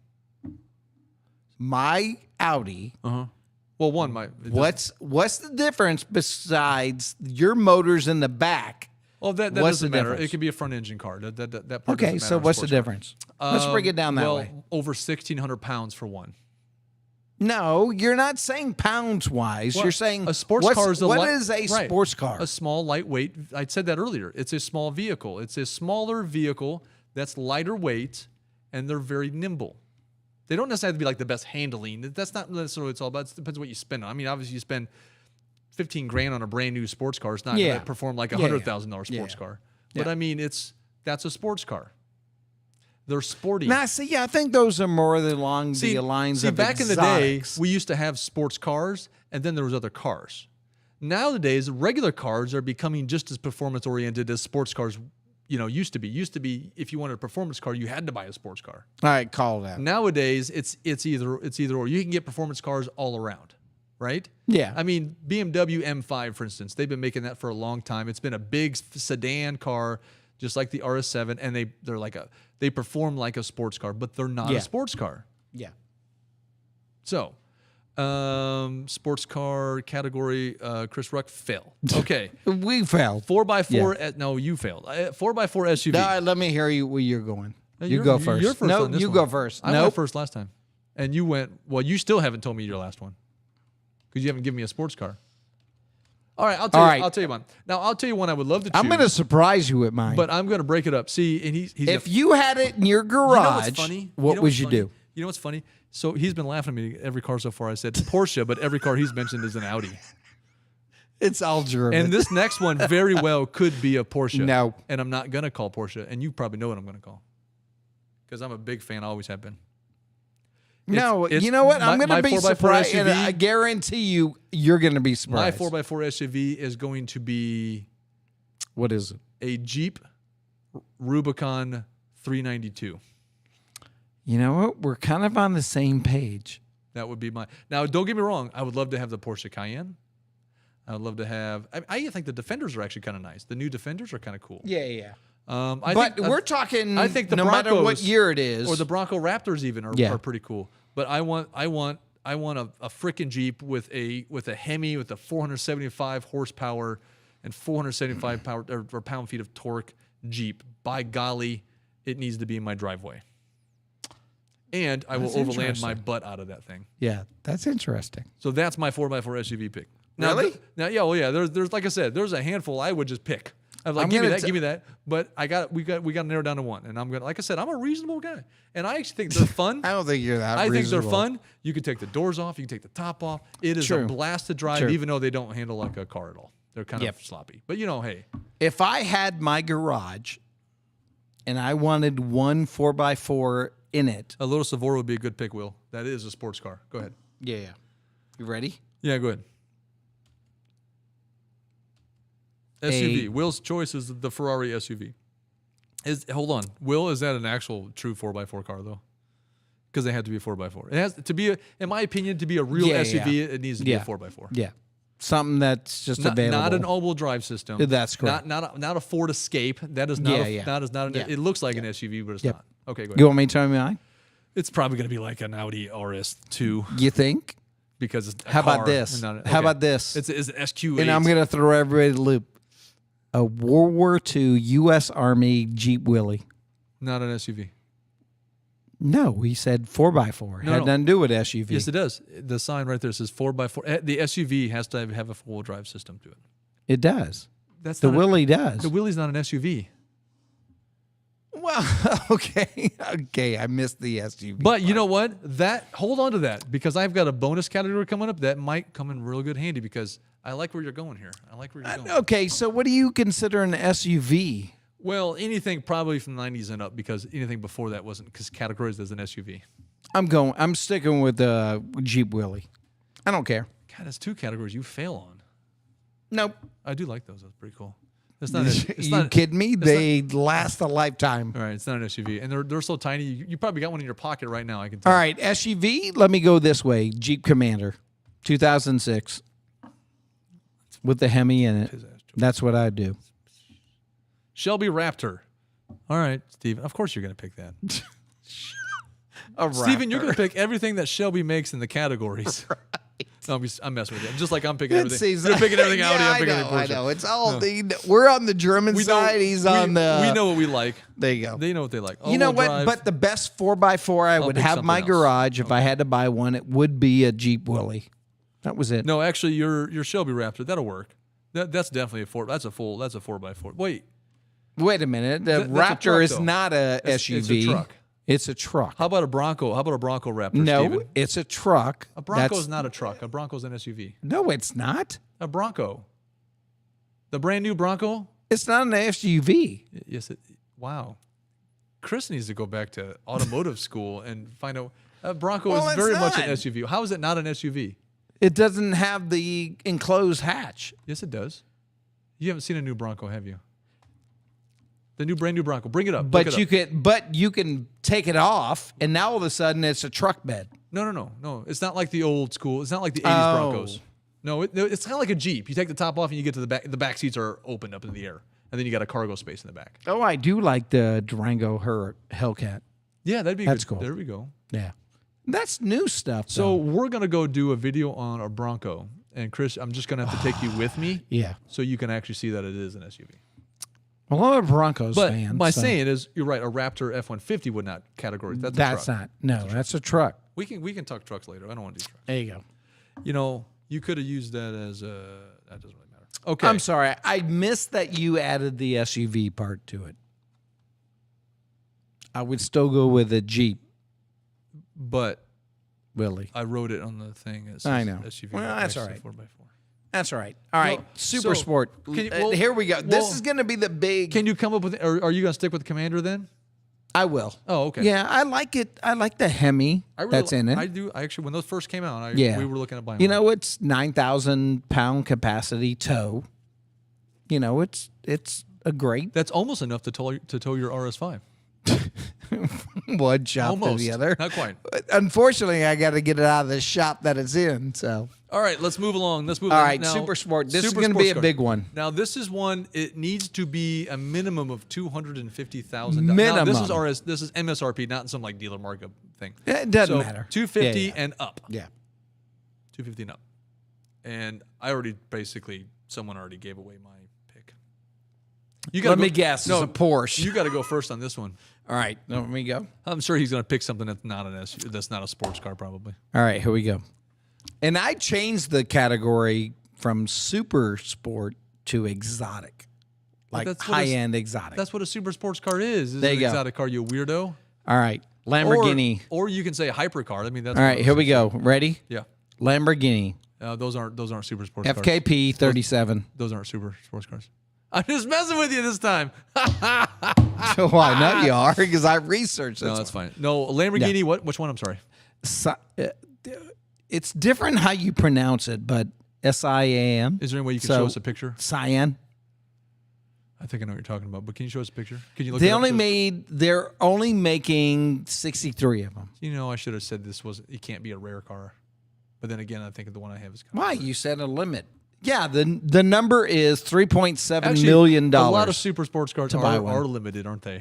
my Audi. Well, what's the difference besides your motors in the back? Well, that doesn't matter. It could be a front engine car. That part okay, so what's the difference? Let's break it down that way. Over 1,600 pounds for one. No, you're not saying pounds wise. You're saying a sports car is what is a sports car? A small, lightweight. I said that earlier. It's a small vehicle. It's a smaller vehicle that's lighter weight, and they're very nimble. They don't necessarily have to be like the best handling. That's not necessarily what it's all about. It depends what you spend on. I mean, obviously, you spend $15,000 on a brand new sports car. It's not going to perform like a $100,000 sports car. But I mean, that's a sports car. They're sporty. Now, see, I think those are more along the lines of back exotics. in the day, we used to have sports cars, and then there was other cars. Nowadays, regular cars are becoming just as performance-oriented as sports cars used to be. Used to be, if you wanted a performance car, you had to buy a sports car. All right, call that. Nowadays, it's either or. You can get performance cars all around, right? Yeah. I mean, BMW M5, for instance, they've been making that for a long time. It's been a big sedan car, just like the RS7, and they perform like a sports car, but they're not a sports car. Yeah. So, sports car category, Chris Ruck, fail. Okay. We failed. 4x4, no, you failed. 4x4 SUV. No, let me hear you where you're going. You go first. You're first on this one. Go first. I went first last time. And you went, well, you still haven't told me your last one because you haven't given me a sports car. All right, I'll tell you one. Now, I'll tell you one I would love to choose. I'm going to surprise you with mine. But I'm going to break it up. See, and he's if you had it in your garage, what would you do? You know what's funny? So he's been laughing at me every car so far. I said Porsche, but every car he's mentioned is an Audi. It's all German. And this next one very well could be a Porsche. No. And I'm not going to call Porsche. And you probably know what I'm going to call. Because I'm a big fan. I always have been. You know what? I'm going to be surprised. And I guarantee you're going to be surprised. My 4x4 SUV is going to be... What is it? A Jeep Rubicon 392. You know what? We're kind of on the same page. That would be my... Now, don't get me wrong. I would love to have the Porsche Cayenne. I would love to have. I think the Defenders are actually kind of nice. The new Defenders are kind of cool. Yeah. We're talking. I think the no Broncos, matter what year it is, or the Bronco Raptors even are pretty cool. But I want a freaking Jeep with a Hemi with a 475 horsepower and 475 pound-feet of torque Jeep. By golly, it needs to be in my driveway. And I will overland my butt out of that thing. Yeah, that's interesting. So that's my 4x4 SUV pick. Really? There's like I said, there's a handful I would just pick. I'm like, give me that. But we got to narrow down to one. And like I said, I'm a reasonable guy. And I actually think they're fun. I don't think you're that reasonable. I think they're fun. You can take the doors off. You can take the top off. It is a blast to drive, even though they don't handle like a car at all. They're kind of sloppy. But hey. If I had my garage and I wanted one 4x4 in it. A little Savora would be a good pick, Will. That is a sports car. Go ahead. Yeah. You ready? Yeah, go ahead. SUV. Will's choice is the Ferrari SUV. Hold on. Will, is that an actual true 4x4 car, though? Because they have to be a 4x4. It has to be, in my opinion, to be a real SUV, it needs to be a 4x4. Yeah. Something that's just available. Not an all-wheel drive system. That's correct. Not a Ford Escape. That is not. It looks like an SUV, but it's not. Okay, go ahead. You want me to tell me mine? It's probably going to be like an Audi RS2. You think? Because it's How about this? How about this? It's an SQ8. And I'm going to throw everybody to loop. A World War II U.S. Army Jeep Willys. Not an SUV. No, we said 4x4. Had nothing to do with SUV. Yes, it does. The sign right there says 4x4. The SUV has to have a four-wheel drive system to it. It does. The Willys does. The Willys not an SUV. Well, okay. I missed the SUV. But part. You know what? Hold on to that, because I've got a bonus category coming up that might come in real good handy, because I like where you're going here. Okay, so what do you consider an SUV? Well, anything probably from the 90s and up, because anything before that wasn't categorized as an SUV. I'm sticking with the Jeep Willys. I don't care. God, that's two categories you fail on. Nope. I do like those. That's pretty cool. You kidding me? They last a lifetime. All right, it's not an SUV, and they're so tiny. You probably got one in your pocket right now. I can tell. All right, SUV. Let me go this way. Jeep Commander, 2006, with the Hemi in it. That's what I do. Shelby Raptor. All right, Steven. Of course you're going to pick that. Steven, you're going to pick everything that Shelby makes in the categories. Right. No, I'm messing with you. Just like I'm picking everything. You're picking everything Audi. I'm picking everything Porsche. I know. It's all we're on the German side. He's on the. We know what we like. There you go. They know what they like. You know what? Drive. But the best 4x4 I would have in my garage if I had to buy one, it would be a Jeep Willys. That was it. No, actually, your Shelby Raptor, that'll work. That's definitely a 4x4. Wait a minute. The Raptor is not a SUV. It's a truck. It's a truck. How about a Bronco? How about a Bronco Raptor? No, Steven? It's a truck. A Bronco's not a truck. A Bronco's an SUV. No, it's not. A Bronco. The brand new Bronco? It's not an SUV. Yes. Wow. Chris needs to go back to automotive school and find out. A Bronco is very much an SUV. How is it not an SUV? It doesn't have the enclosed hatch. Yes, it does. You haven't seen a new Bronco, have you? The brand new Bronco. Bring it up. But you can take it off, and now all of a sudden it's a truck bed. No. It's not like the old school. It's not like the 80s Broncos. No, it's kind of like a Jeep. You take the top off and you get to the back. The back seats are opened up in the air, and then you got a cargo space in the back. Oh, I do like the Durango Hellcat. Yeah, that's cool. There we go. Yeah, that's new stuff. So we're gonna go do a video on a Bronco, and Chris, I'm just gonna have to take you with me. Yeah. So you can actually see that it is an SUV. Well, I'm a Broncos fan. But my saying is, you're right. A Raptor F-150 would not categorize. That's a truck. That's a truck. We can talk trucks later. I don't want to do trucks. There you go. You could have used that as a. That doesn't really matter. Okay. I'm sorry. I missed that you added the SUV part to it. I would still go with a Jeep. But Willys. I wrote it on the thing. I know. SUV. Well, that's all right. 4x4. That's all right. All right. Super Sport. Here we go. This is going to be the big. Can you come up with, or are you going to stick with the Commander then? I will. Oh, okay. Yeah, I like it. I like the Hemi that's in it. I do. I actually, when those first came out, we were looking at buying one. You know, it's 9,000 pound capacity tow. You know, it's a great. That's almost enough to tow your RS5. One shop to the other. Not quite. Unfortunately, I got to get it out of the shop that it's in. So All right, let's move along. All right, now, Super Sport. This is going to be a big one. Now, this is one. It needs to be a minimum of $250,000. Minimum. Now, this is MSRP, not some like dealer markup thing. It doesn't matter. $250 and up. Yeah. $250 and up. And someone already gave away my pick. Let me guess. It's a Porsche. You got to go first on this one. All right, let me go. I'm sure he's going to pick something that's not an SUV, that's not a sports car, probably. All right, here we go. And I changed the category from super sport to exotic, like high-end exotic. That's what a super sports car is. There you go. Exotic car, you weirdo. All right, Lamborghini. Or you can say a hypercar. I mean, that's all right. Here we go. Ready? Yeah. Lamborghini. Those aren't super sports cars. FKP 37. Those aren't super sports cars. I'm just messing with you this time. Well, I know you are because I researched it. No, that's fine. No, Lamborghini. Yeah. What? Which one? I'm sorry. It's different how you pronounce it, but SIAM. Is there any way you can show us a picture? Cyan. I think I know what you're talking about, but can you show us a picture? Can you look? They're only making 63 of them. You know, I should have said this wasn't. It can't be a rare car, but then again, I think the one I have is. Why? You said a limit. Yeah, the number is $3.7 million. A lot of super sports cars are limited, aren't they?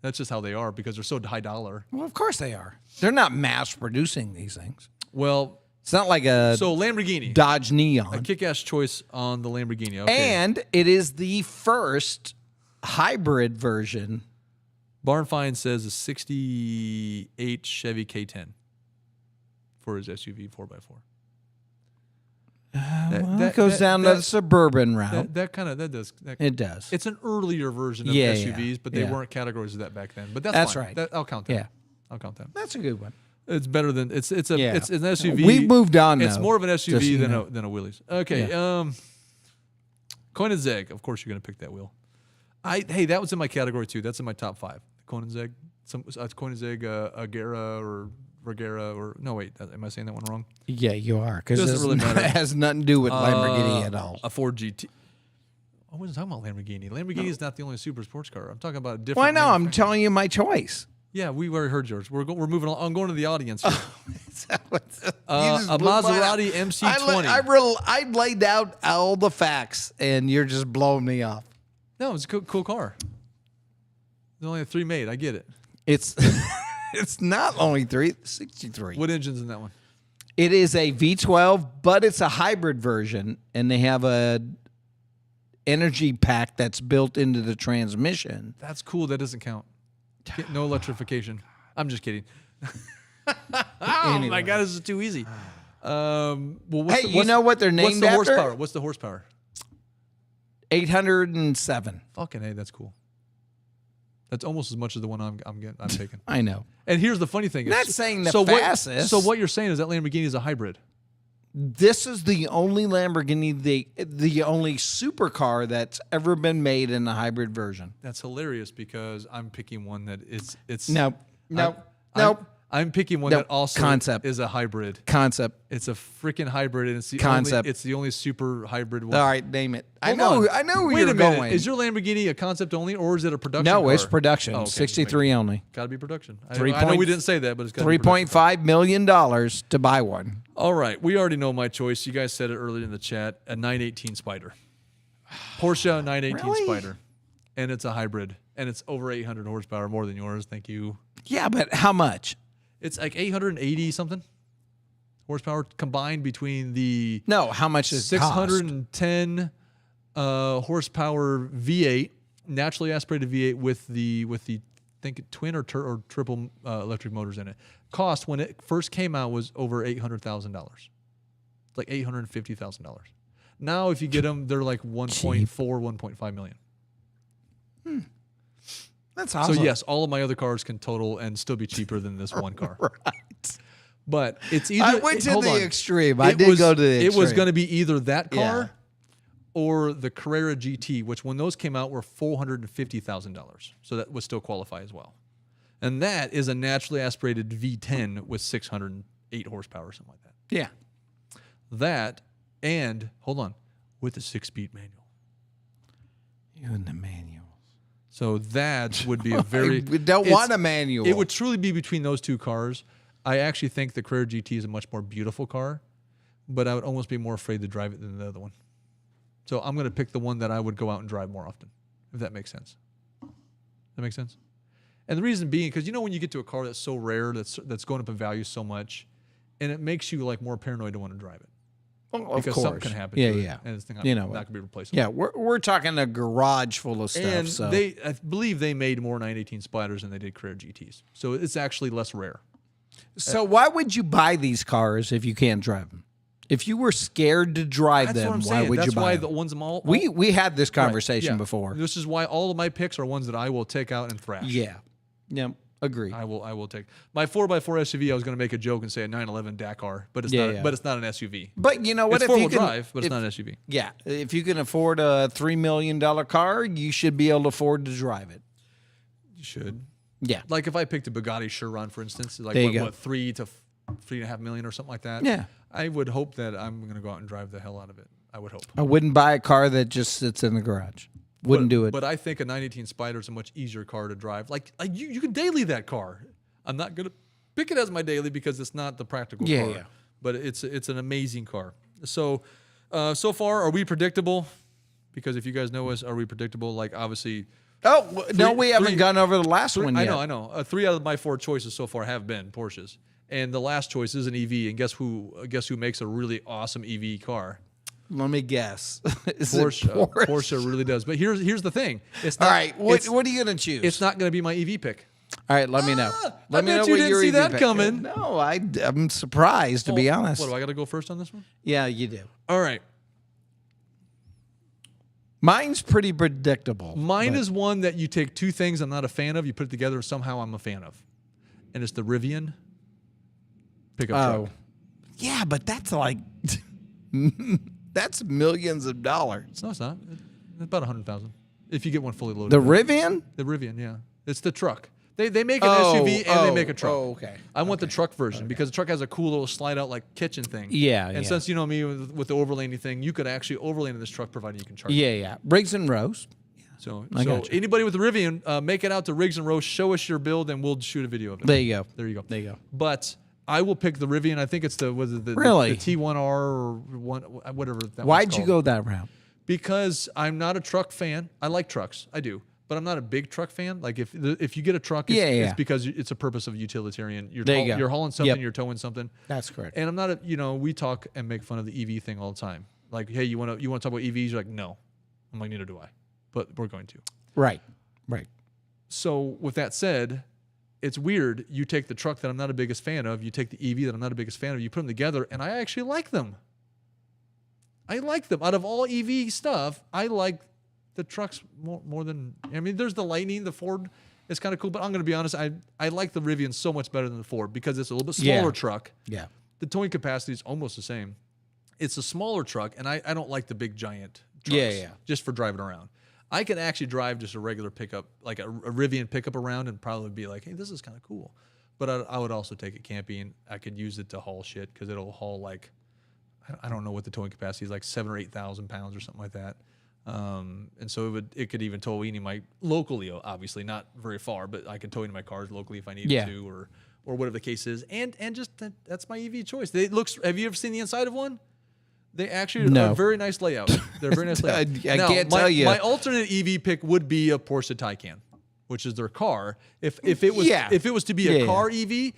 That's just how they are because they're so high dollar. Well, of course they are. They're not mass producing these things. Well, it's not like a Lamborghini Dodge Neon. A kick-ass choice on the Lamborghini. Okay. And it is the first hybrid version. Barn Find says a 68 Chevy K10 for his SUV 4x4. That goes down the suburban route. That does. It does. It's an earlier version of SUVs, but they weren't categories of that back then. But that's fine. Right. I'll count that. Yeah, I'll count that. That's a good one. It's better than it's an SUV. We've moved on. It's more of an SUV than a Willys. Okay. Yeah. Koenigsegg. Of course, you're going to pick that wheel. Hey, that was in my category too. That's in my top 5. Koenigsegg. Koenigsegg, Agera or Regera or no wait, am I saying that one wrong? Yeah, you are because it has nothing to do with Lamborghini at all. A Ford GT. I wasn't talking about Lamborghini. Lamborghini is not the only super sports car. I'm talking about a different. Well, I know. I'm telling you my choice. Yeah, we already heard yours. We're moving on. I'm going to the audience. A Maserati MC20. I laid out all the facts, and you're just blowing me off. No, it's a cool car. There's only 3 made. I get it. It's it's not only 63. What engine's in that one? It is a V12, but it's a hybrid version, and they have a energy pack that's built into the transmission. That's cool. That doesn't count. No electrification. I'm just kidding. My God, this is too easy. You know what they're named after? Horsepower? What's the horsepower? 807. Fucking hey, that's cool. That's almost as much as the one I'm taking. I know. And here's the funny thing: not saying the fastest. So what you're saying is that Lamborghini is a hybrid. This is the only Lamborghini, the only supercar that's ever been made in a hybrid version. That's hilarious because I'm picking one that it's no. I'm picking one that also is a hybrid. Concept. It's a freaking hybrid, and it's the concept. It's the only super hybrid one. All right, name it. I know where you're going. Is your Lamborghini a concept only, or is it a production? No, car? It's production. Oh, okay. 63 only. Got to be production. I know we didn't say that, but it's got to be $3.5 million to buy one. All right, we already know my choice. You guys said it earlier in the chat. A 918 Spider, Porsche 918 Spider, and it's a hybrid, and it's over 800 horsepower, more than yours. Thank you. Yeah, but how much? It's like 880 something horsepower combined between the how much is 610 horsepower V8 naturally aspirated V8 with the think twin or triple electric motors in it. Cost when it first came out was over $800,000. It's like $850,000. Now if you get them, they're like 1.5 million. That's awesome. So yes, all of my other cars can total and still be cheaper than this one car. Right. But it's either I went to the extreme. I did go to the extreme. It was going to be either that car or the Carrera GT, which when those came out were $450,000. So that would still qualify as well. And that is a naturally aspirated V10 with 608 horsepower or something like that. Yeah. That and with a 6-speed manual. You and the manual. So that would be a very... We don't want a manual. It would truly be between those two cars. I actually think the Carrera GT is a much more beautiful car, but I would almost be more afraid to drive it than the other one. So I'm going to pick the one that I would go out and drive more often, if that makes sense. That makes sense? And the reason being, because when you get to a car that's so rare, that's going up in value so much, and it makes you like more paranoid to want to drive it. Oh, because something can happen to it, and it's not going to be replaceable. Yeah, we're talking a garage full of stuff. And I believe they made more 918 Spiders than they did Carrera GTs. So it's actually less rare. So why would you buy these cars if you can't drive them? If you were scared to drive them, why would you buy them? That's why the ones I'm all we had this conversation before. This is why all of my picks are ones that I will take out and thrash. Yeah. Agree. I will take my 4x4 SUV. I was going to make a joke and say a 911 Dakar, but it's not. But it's not an SUV. But you know what? It's four-wheel drive, but it's not an SUV. Yeah, if you can afford a $3 million car, you should be able to afford to drive it. You should. Yeah. Like if I picked a Bugatti Chiron, for instance, like what 3 to 3.5 million or something like that. Yeah. I would hope that I'm going to go out and drive the hell out of it. I would hope. I wouldn't buy a car that just sits in the garage. Wouldn't do it. But I think a 918 Spider is a much easier car to drive. Like you can daily that car. I'm not going to pick it as my daily because it's not the practical car. Yeah. But it's an amazing car. So so far, are we predictable? Because if you guys know us, are we predictable? Like obviously. We haven't gone over the last one yet. I know. 3 out of my 4 choices so far have been Porsches, and the last choice is an EV. And guess who makes a really awesome EV car? Let me guess. Porsche. Porsche really does. But here's the thing. It's not, all right. What are you going to choose? It's not going to be my EV pick. All right. Let me know. Let me know you what didn't your see EV that pick. coming. No, I'm surprised, to be honest. What, do I got to go first on this one? Yeah, you do. All right. Mine's pretty predictable. Mine is one that you take 2 things I'm not a fan of, you put it together, and somehow I'm a fan of. And it's the Rivian pickup truck. Yeah, but that's like... That's millions of dollars. No, it's not. It's about 100,000 if you get one fully loaded. The Rivian? The Rivian, yeah. It's the truck. They make an SUV and they make a truck. Oh, okay. I want the truck version because the truck has a cool little slide out like kitchen thing. Yeah. And since you know me with the overlanding thing, you could actually overland in this truck provided you can charge. Yeah. Riggs and Rose. So anybody with the Rivian, make it out to Riggs and Rose, show us your build, and we'll shoot a video of it. There you go. But I will pick the Rivian. I think it's the T1R or whatever. Why'd you go that route? Because I'm not a truck fan. I like trucks. I do. But I'm not a big truck fan. Like if you get a truck, it's because it's a purpose of utilitarian. You're hauling something, you're towing something. That's correct. And I'm not we talk and make fun of the EV thing all the time. Like, hey, you want to talk about EVs? You're like, no. I'm like, neither do I. But we're going to. Right. So with that said, it's weird. You take the truck that I'm not the biggest fan of. You take the EV that I'm not the biggest fan of. You put them together, and I actually like them. Out of all EV stuff, I like the trucks more than. I mean, there's the Lightning, the Ford. It's kind of cool, but I'm going to be honest. I like the Rivian so much better than the Ford because it's a little bit smaller truck. Yeah. The towing capacity is almost the same. It's a smaller truck, and I don't like the big giant trucks. Just for driving around. I can actually drive just a regular pickup, like a Rivian pickup around and probably be like, hey, this is kind of cool. But I would also take it camping. I could use it to haul shit because it'll haul like, I don't know what the towing capacity is, like 7,000 or 8,000 pounds or something like that. And so it could even tow any of my, locally, obviously, not very far, but I could tow any of my cars locally if I needed to or whatever the case is. And just that's my EV choice. Have you ever seen the inside of one? They actually are a very nice layout. They're very nice layout. I can't tell you. My alternate EV pick would be a Porsche Taycan, which is their car. If it was to be a car EV,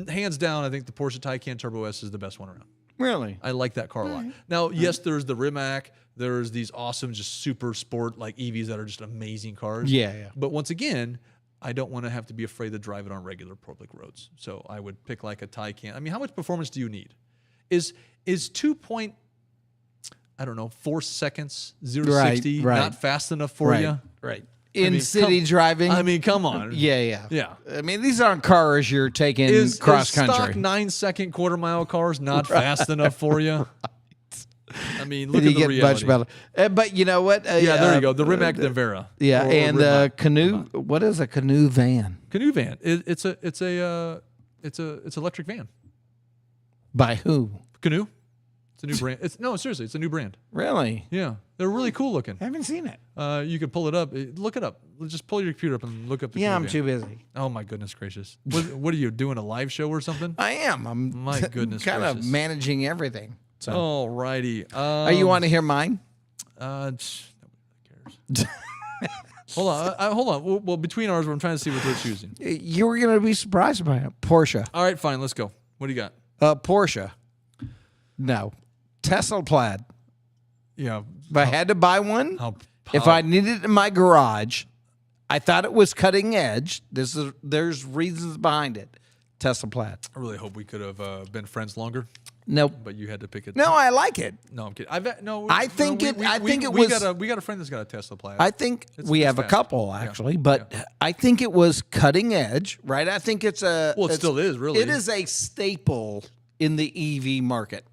hands down, I think the Porsche Taycan Turbo S is the best one around. Really? I like that car a lot. Now, yes, there's the Rimac. There's these awesome, just super sport like EVs that are just amazing cars. Yeah. But once again, I don't want to have to be afraid to drive it on regular public roads. So I would pick like a Taycan. I mean, how much performance do you need? Is 4 seconds, 0 to 60, not fast enough for you? Right. City driving. I mean, come on. Yeah. I mean, these aren't cars you're taking cross country. Stock 9-second quarter-mile cars not fast enough for you? I mean, look at the reality. Much better. But you know what? There you go. The Rimac Nevera. Yeah, and the canoe. What is a canoe van? Canoe van. It's an electric van. By who? Canoe. It's a new brand. Seriously, it's a new brand. Really? Yeah. They're really cool looking. I haven't seen it. You can pull it up. Look it up. Just pull your computer up and look up the I'm too busy. Oh, my goodness gracious. What are you, doing a live show or something? I am. My goodness kind gracious. of managing everything. So, all righty. you want to hear mine? Nobody cares. Hold on. Well, between ours, I'm trying to see what they're choosing. You were going to be surprised by it. Porsche. All right, fine. Let's go. What do you got? Porsche. No. Tesla Plaid. Yeah. If I had to buy one, if I needed it in my garage, I thought it was cutting edge. There's reasons behind it. Tesla Plaid. I really hope we could have been friends longer. Nope. But you had to pick it. No, I like it. No, I'm kidding. I think it was. We got a friend that's got a Tesla Plaid. I think we have fast. A couple actually, but I think it was cutting edge, right? I think it's a. Well, it still is really. It is a staple in the EV market.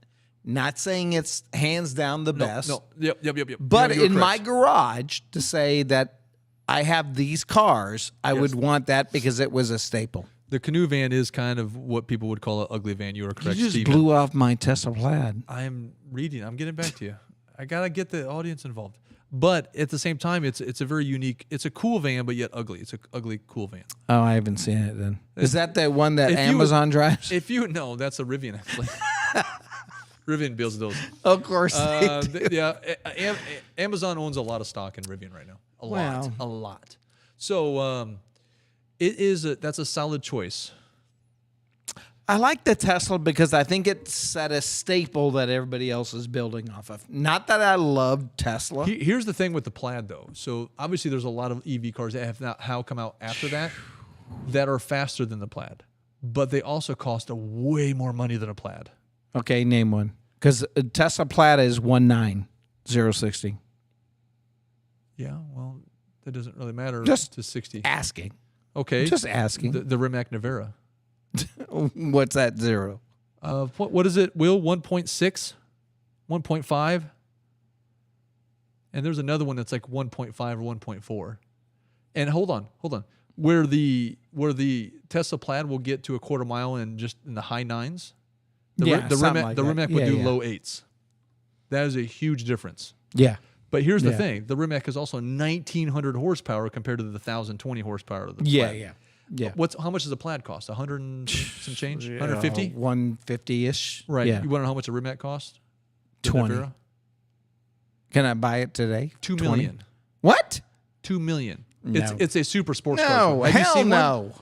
Not saying it's hands down the best. No. Yep. But in my garage, to say that I have these cars, I would want that because it was a staple. The canoe van is kind of what people would call an ugly van. You are correct, You just Steven. blew off my Tesla Plaid. I'm reading. I'm getting back to you. I got to get the audience involved. But at the same time, it's a very unique, it's a cool van, but yet ugly. It's an ugly, cool van. Oh, I haven't seen it then. Is that the one that Amazon drives? No, that's a Rivian, actually. Rivian builds those. Of course they do. Amazon owns a lot of stock in Rivian right now. A lot. So that's a solid choice. I like the Tesla because I think it set a staple that everybody else is building off of. Not that I love Tesla. Here's the thing with the Plaid, though. So obviously there's a lot of EV cars that have come out after that are faster than the Plaid. But they also cost way more money than a Plaid. Okay, name one. Because Tesla Plaid is 19060. Yeah, well, that doesn't really matter. Just to 60. Asking. Okay. Just asking. The Rimac Navara. What's that zero? What is it, Will? 1.6? 1.5? And there's another one that's like 1.5 or 1.4. And hold on. Where the Tesla Plaid will get to a quarter mile in the high nines, the Rimac would do low eights. That is a huge difference. Yeah. But here's the thing. The Rimac is also 1,900 horsepower compared to the 1,020 horsepower of the Plaid. Yeah. How much does a Plaid cost? 100 and some change? 150? 150-ish. Right. Yeah. You want to know how much a Rimac costs? 20. Can I buy it today? $2 million. What? $2 million. No. It's a super sports car. No, hell no.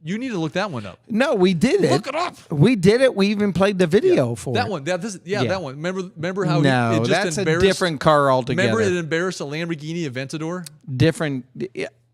You need to look that one up. No, we did it. Look it up. We did it. We even played the video for that it. one. That one. Remember how no, it just that's embarrassed? A different car altogether. Remember it embarrassed a Lamborghini Aventador? Different.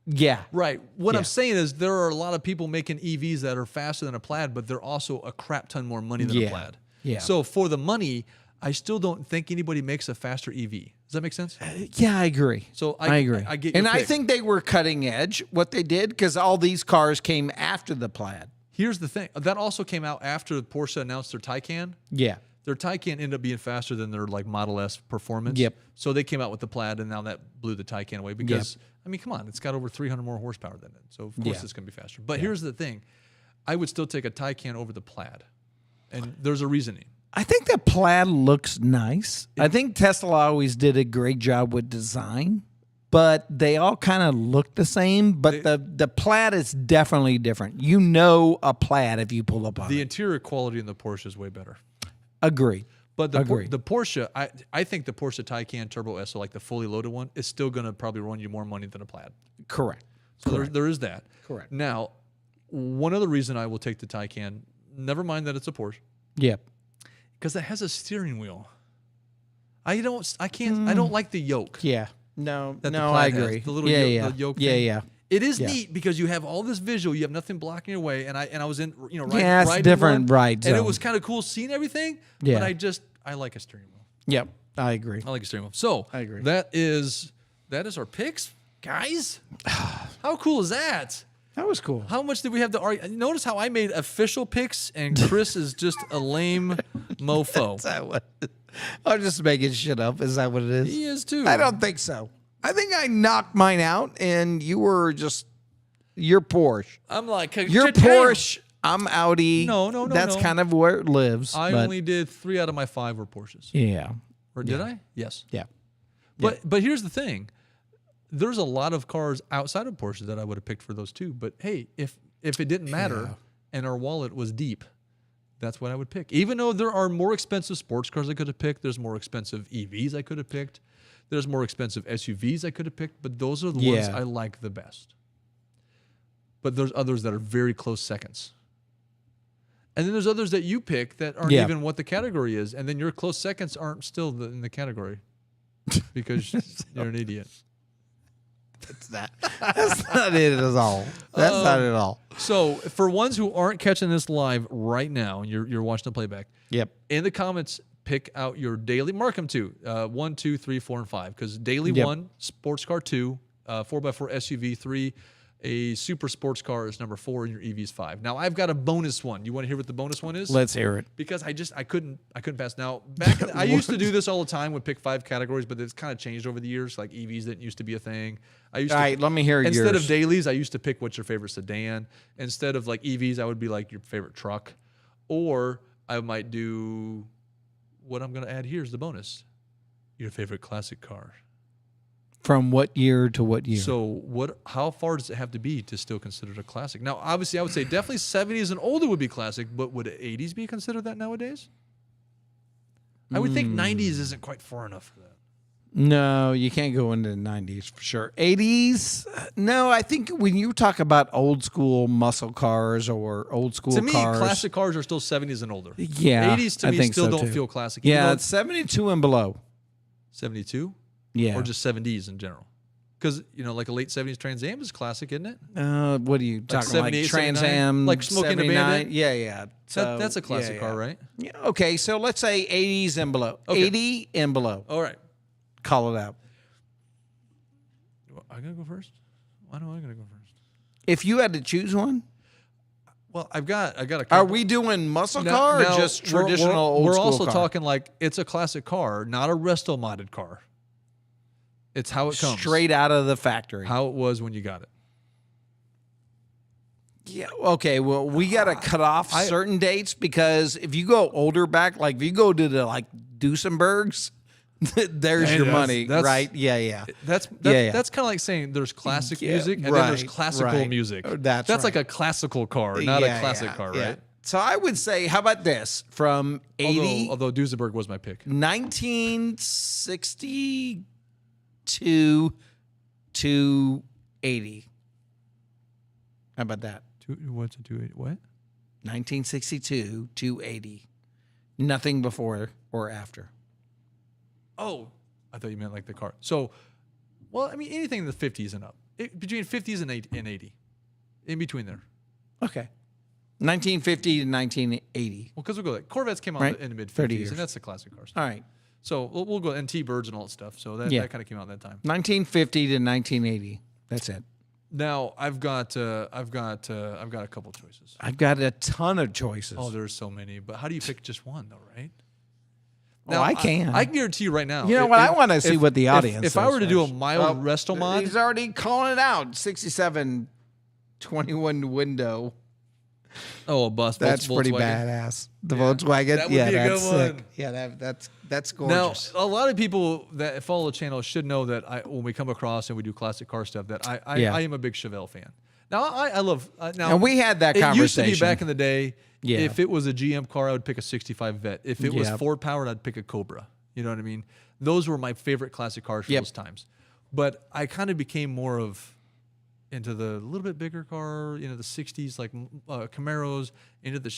Yeah. Right. What I'm saying is there are a lot of people making EVs that are faster than a Plaid, but they're also a crap ton more money than a Plaid. Yeah. So for the money, I still don't think anybody makes a faster EV. Does that make sense? Yeah, I agree. So I agree. I get your pick. I think they were cutting edge what they did because all these cars came after the Plaid. Here's the thing. That also came out after Porsche announced their Taycan. Yeah. Their Taycan ended up being faster than their Model S performance. Yep. So they came out with the Plaid, and now that blew the Taycan away because, I mean, come on, it's got over 300 more horsepower than it. So, of course, it's going to be faster. But here's the thing. I would still take a Taycan over the Plaid. And there's a reasoning. I think the Plaid looks nice. I think Tesla always did a great job with design, but they all kind of look the same. But the Plaid is definitely different. You know a Plaid if you pull up on it. The interior quality in the Porsche is way better. Agreed. But the Porsche, I think the Porsche Taycan Turbo S, so like the fully loaded one, is still going to probably run you more money than a Plaid. Correct. So there is that. Correct. Now, one other reason I will take the Taycan, never mind that it's a Porsche. Yep. Because it has a steering wheel. I don't like the yoke. Yeah. No, I agree. The little yoke thing. Yeah. It is neat because you have all this visual, you have nothing blocking your way, and I was in it's different ride zone. And it was kind of cool seeing everything. Yeah. But I like a steering wheel. Yep, I agree. I like a steering wheel. So I agree. That is our picks, guys. How cool is that? That was cool. How much did we have to argue? Notice how I made official picks, and Chris is just a lame mofo. Is that what? I'm just making shit up. Is that what it is? He is too. I don't think so. I think I knocked mine out, and you were just your Porsche. I'm like your Porsche. I'm Audi. No. That's kind of where it lives. I only did 3 out of my 5 were Porsches. Yeah. Or did I? Yes. Yeah. But here's the thing. There's a lot of cars outside of Porsche that I would have picked for those too. But hey, if it didn't matter and our wallet was deep, That's what I would pick. Even though there are more expensive sports cars I could have picked, there's more expensive EVs I could have picked, there's more expensive SUVs I could have picked, but those are the ones I like the best. But there's others that are very close seconds. And then there's others that you pick that aren't even what the category is. And then your close seconds aren't still in the category because you're an idiot. That's not it at all. That's not it at all. So for ones who aren't catching this live right now, and you're watching the playback, in the comments, pick out your daily. Mark them too. 1, 2, 3, 4, and 5. Because daily 1, sports car 2, 4x4 SUV 3, a super sports car is number 4, and your EV is 5. Now I've got a bonus one. You want to hear what the bonus one is? Let's hear it. Because I couldn't pass. Now I used to do this all the time. Would pick 5 categories, but it's kind of changed over the years. Like EVs didn't used to be a thing. All right, let me hear yours. Instead of dailies, I used to pick what's your favorite sedan. Instead of like EVs, I would be like your favorite truck, or I might do what I'm going to add here is the bonus. Your favorite classic car. From what year to what year? So how far does it have to be to still consider it a classic? Now, obviously, I would say definitely 70s and older would be classic, but would 80s be considered that nowadays? I would think 90s isn't quite far enough for that. No, you can't go into the 90s for sure. 80s? No, I think when you talk about old school muscle cars or old school cars. To me, classic cars are still 70s and older. Yeah. 80s to me still don't feel classic. Yeah, it's 72 and below. 72? Yeah. Or just 70s in general? Because, like a late 70s Trans Am is classic, isn't it? What are you talking like Trans Am? Like Smoking the Bandit? Yeah. So, that's a classic car, right? Yeah. Okay, so let's say 80s and below. Okay. 80 and below. All right. Call it out. I gotta go first? Why do I gotta go first? If you had to choose one? Well, I got a couple. Are we doing muscle car or just traditional old school We're also car? talking like it's a classic car, not a resto modded car. It's how it comes. Straight out of the factory. How it was when you got it. Yeah, okay, well, we got to cut off certain dates because if you go older back, like if you go to the Duesenbergs, there's your money, right? Yeah. That's kind of like saying there's classic music and then there's classical music. That's right. like a classical car, not a classic car, right? So I would say, how about this? From 80... Although Duesenberg was my pick. 1962 to 80. How about that? What's a 280? What? 1962 to 80. Nothing before or after. Oh, I thought you meant like the car. So, well, I mean, anything in the 50s and up. Between 50s and 80. In between there. Okay. 1950 to 1980. Well, because we'll go like Corvettes came out in the mid-50s, and that's the classic cars. All right. So we'll go, and T-Birds and all that stuff. So that kind of came out at that time. 1950 to 1980. That's it. Now I've got a couple choices. I've got a ton of choices. Oh, there's so many. But how do you pick just one, though, right? Now, I can. I can guarantee you right now. You know what? I want to see what the audience If I were to do a mild resto mod. He's already calling it out. 67 21 window. Oh, a bus. That's pretty badass. The Volkswagen. That would be a good one. Yeah, that's gorgeous. Now, a lot of people that follow the channel should know that when we come across and we do classic car stuff, that I am a big Chevelle fan. Now, I love. And we had that conversation. It used to be back in the day. Yeah. If it was a GM car, I would pick a 65 Vet. If it was Ford powered, I'd pick a Cobra. You know what I mean? Those were my favorite classic cars for those times. But I kind of became more into the little bit bigger car, the 60s, like Camaros, into the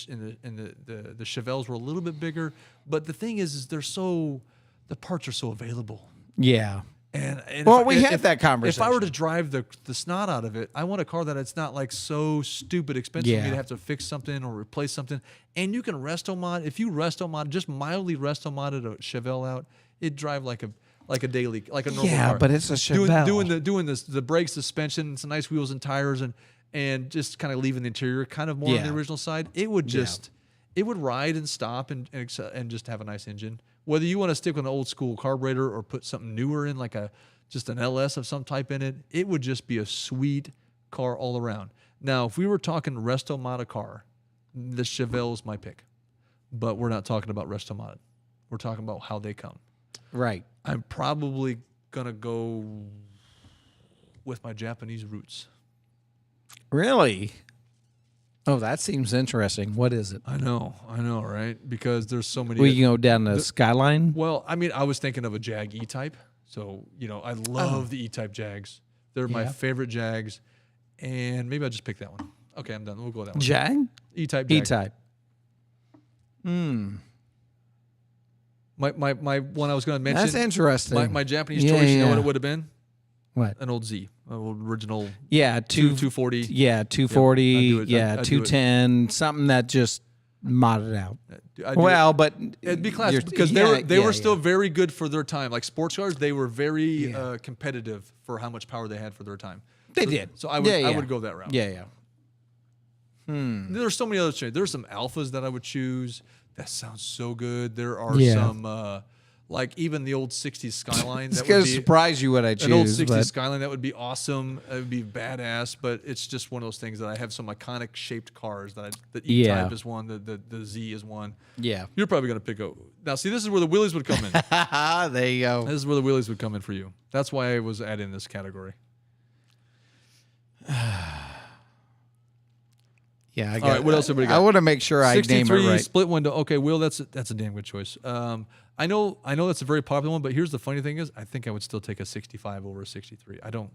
Chevelles were a little bit bigger. But the thing is the parts are so available. Yeah. And we had that conversation. If I were to drive the snot out of it, I want a car that it's not like so stupid expensive for me to have to fix something or replace something. And you can resto mod. If you just mildly resto modded a Chevelle out, it'd drive like a daily, like a normal car. Yeah, but it's a Chevelle. Doing the brake suspension, some nice wheels and tires, and just kind of leaving the interior kind of more on the original side. It would it would ride and stop and just have a nice engine. Whether you want to stick with an old school carburetor or put something newer in, like just an LS of some type in it, it would just be a sweet car all around. Now, if we were talking resto mod car, the Chevelle is my pick. But we're not talking about resto mod. We're talking about how they come. Right. I'm probably going to go with my Japanese roots. Really? Oh, that seems interesting. What is it? I know, right? Because there's so many. We can go down the Skyline. Well, I mean, I was thinking of a Jag E-Type. So, I love the E-Type Jags. They're my favorite Jags. And maybe I'll just pick that one. Okay, I'm done. We'll go with that one. Jag? E-Type Jag. E-Type. My one I was going to mention. That's interesting. My Japanese choice, you know what it would have been? What? An old Z. An old original. Yeah, 240. Yeah, 240. Yeah, 210. Something that just modded out. But it'd be classic because they were still very good for their time. Like sports cars, they were very competitive for how much power they had for their time. They did. So I would go that route. Yeah. There's so many other changes. There's some Alphas that I would choose. That sounds so good. There are some, like even the old 60s Skyline. It's going to surprise you what I choose. An old 60s Skyline, that would be awesome. It would be badass, but it's just one of those things that I have some iconic shaped cars that the E-Type is one, the Z is one. Yeah. You're probably going to pick now, see, this is where the wheelies would come in. There you go. This is where the wheelies would come in for you. That's why I was adding this category. Yeah, all right, what else have we got? I want to make sure I name it right. Split window. Okay, Will, that's a damn good choice. I know that's a very popular one, but here's the funny thing is, I think I would still take a 65 over a 63. I don't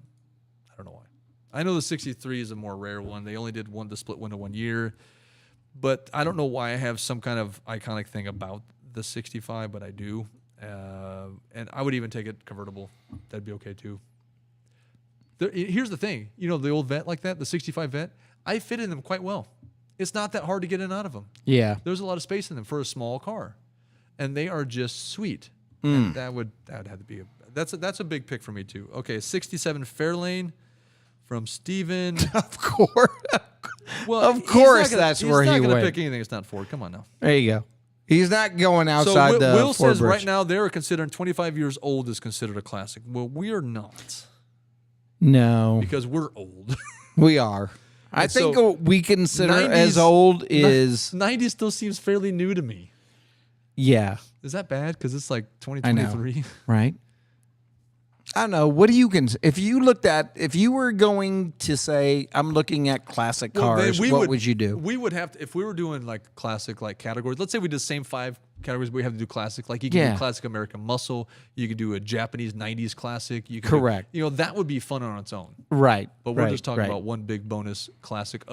know why. I know the 63 is a more rare one. They only did the split window 1 year, but I don't know why I have some kind of iconic thing about the 65, but I do. And I would even take it convertible. That'd be okay too. Here's the thing, the old Vet like that, the 65 Vet, I fit in them quite well. It's not that hard to get in and out of them. Yeah. There's a lot of space in them for a small car. And they are just sweet. And that would have to be that's a big pick for me too. Okay, 67 Fairlane from Steven. Of course. Well, of course that's where he went. He's not going to pick anything that's not Ford. Come on now. There you go. He's not going outside the Will Ford says bridge. right now they're considering 25 years old is considered a classic. Well, we are not. No. Because we're old. We are. I think we consider 90s, as old is... 90 still seems fairly new to me. Yeah. Is that bad? Because it's like 2023. Right. I don't know. What do you consider? If you were going to say, I'm looking at classic cars, what would you do? We would have to, if we were doing like classic like categories, let's say we did the same 5 categories, we have to do classic. Like you can do classic American muscle, you could do a Japanese 90s classic. You could Correct. That would be fun on its own. Right. But we're just talking about one big bonus classic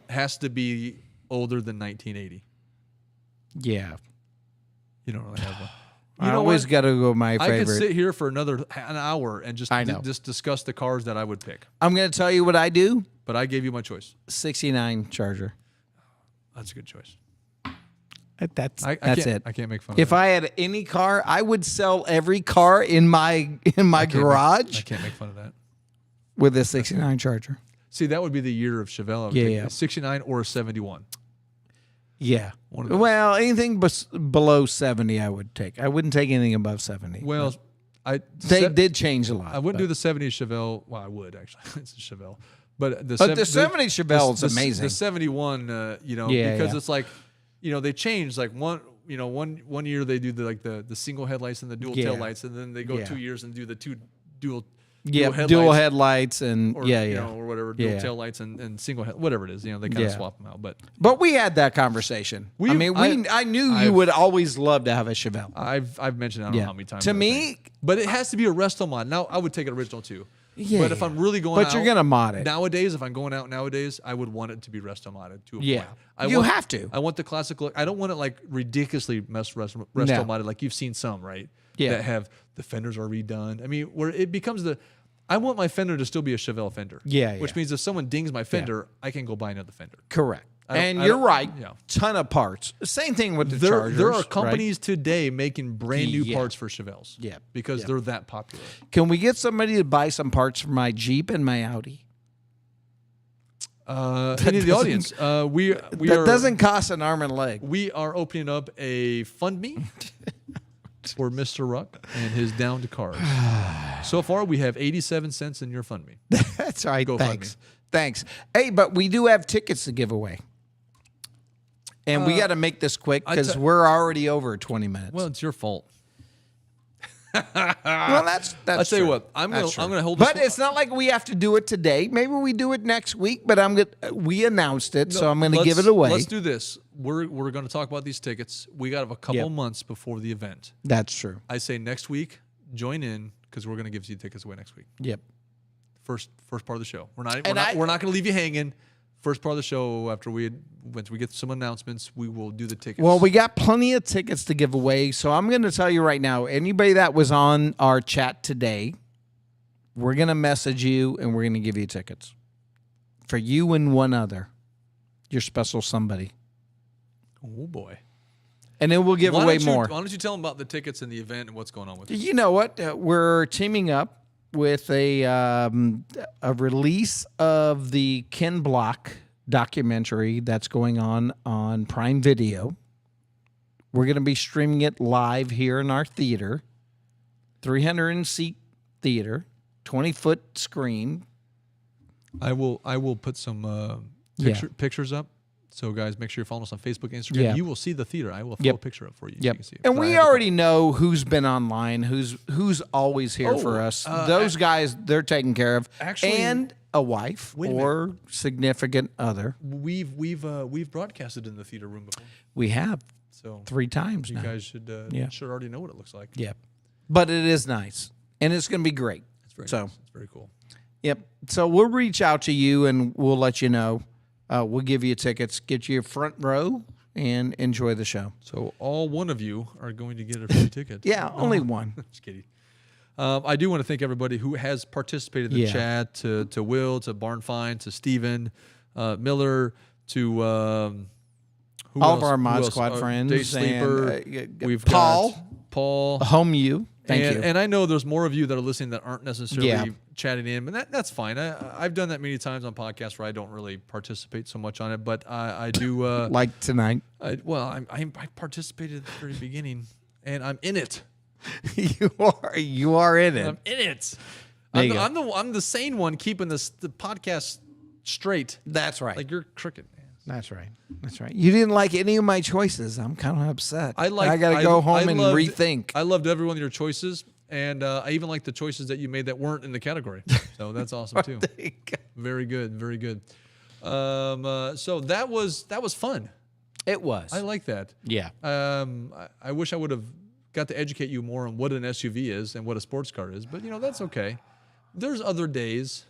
has to be older than 1980. Yeah. You don't really have one. I always got to go my favorite. I could sit here for an hour and just discuss the cars that I would pick. I'm going to tell you what I do. But I gave you my choice. 69 Charger. That's a good choice. That's it. I can't make fun of If I had any car, I would sell every car in my garage. I can't make fun of that. With a 69 Charger. See, that would be the year of Chevelle. Yeah. 69 or a 71. Yeah. Well, anything below 70 I would take. I wouldn't take anything above 70. Well, they did change a lot. I wouldn't do the 70 Chevelle. Well, I would actually. It's a Chevelle. But the 70 Chevelle is amazing. The 71, because it's like, they changed like one year they do the single headlights and the dual tail lights, and then they go 2 years and do the dual headlights and or whatever, dual tail lights and single whatever it is, they kind of swap them out. But we had that conversation. I knew you would always love to have a Chevelle. I've mentioned I don't know how many times. To me, but it has to be a resto mod. Now I would take an original too. Yeah. But if I'm really going out, but you're gonna mod it nowadays. If I'm going out nowadays, I would want it to be resto modded to a point. You have to. I want the classic look. I don't want it like ridiculously resto modded like you've seen some, right? Yeah. That have the fenders are redone. I mean, where it becomes I want my fender to still be a Chevelle fender. Yeah. Which means if someone dings my fender, I can go buy another fender. Correct. And you're right. Yeah. Ton of parts. Same thing with the Chargers. There are companies today making brand new parts for Chevelles. Yeah. Because they're that popular. Can we get somebody to buy some parts for my Jeep and my Audi? Any of the audience. That doesn't cost an arm and a leg. We are opening up a FundMe for Mr. Ruck and his Down to Cars. So far, we have 87 cents in your FundMe. That's right. Thanks. Hey, but we do have tickets to give away. And we got to make this quick because we're already over 20 minutes. Well, it's your fault. Well, that's I'll tell you what. I'm gonna hold. But it's not like we have to do it today. Maybe we do it next week. But we announced it, so I'm gonna give it away. Let's do this. We're gonna talk about these tickets. We got a couple months before the event. That's true. I say next week. Join in because we're gonna give you tickets away next week. Yep. First part of the show. We're not gonna leave you hanging. First part of the show, once we get some announcements, we will do the tickets. Well, we got plenty of tickets to give away, so I'm going to tell you right now, anybody that was on our chat today, we're going to message you, and we're going to give you tickets. For you and one other. Your special somebody. Oh, boy. And then we'll give away more. Why don't you tell them about the tickets and the event and what's going on with it? You know what? We're teaming up with a release of the Ken Block documentary that's going on Prime Video. We're going to be streaming it live here in our theater, 300-seat theater, 20-foot screen. I will put some pictures up. So, guys, make sure you're following us on Facebook, Instagram. Yeah. You will see the theater. I will throw a picture up for you. Yep. So you can see it. And we already know who's been online, who's always here for us. Those guys, they're taken care of. Actually, and a wife or significant other. We've broadcasted in the theater room before. We have. So 3 times. You guys should already know what it looks like. Yep. But it is nice, and it's going to be great. It's very nice. It's very cool. Yep. So we'll reach out to you, and we'll let you know. We'll give you tickets, get you a front row, and enjoy the show. So all one of you are going to get a free ticket. Yeah, only one. Just kidding. I do want to thank everybody who has participated in the chat, to Will, to Barnfine, to Steven, Miller, to all of our Mod Squad friends. Day Sleeper. We've Paul. got Paul. Home you. Thank you. And I know there's more of you that are listening that aren't necessarily chatting in, but that's fine. I've done that many times on podcasts where I don't really participate so much on it, but I do. Like tonight. I participated at the very beginning, and I'm in it. You are in it. I'm in it. I'm the sane one keeping the podcast straight. That's right. Like you're crooked. That's right. That's right. You didn't like any of my choices. I'm kind of upset. I got to go home and rethink. I loved every one of your choices, and I even like the choices that you made that weren't in the category. So that's awesome too. Very good. Very good. So that was fun. It was. I like that. Yeah. I wish I would have got to educate you more on what an SUV is and what a sports car is, but that's okay. There's other days.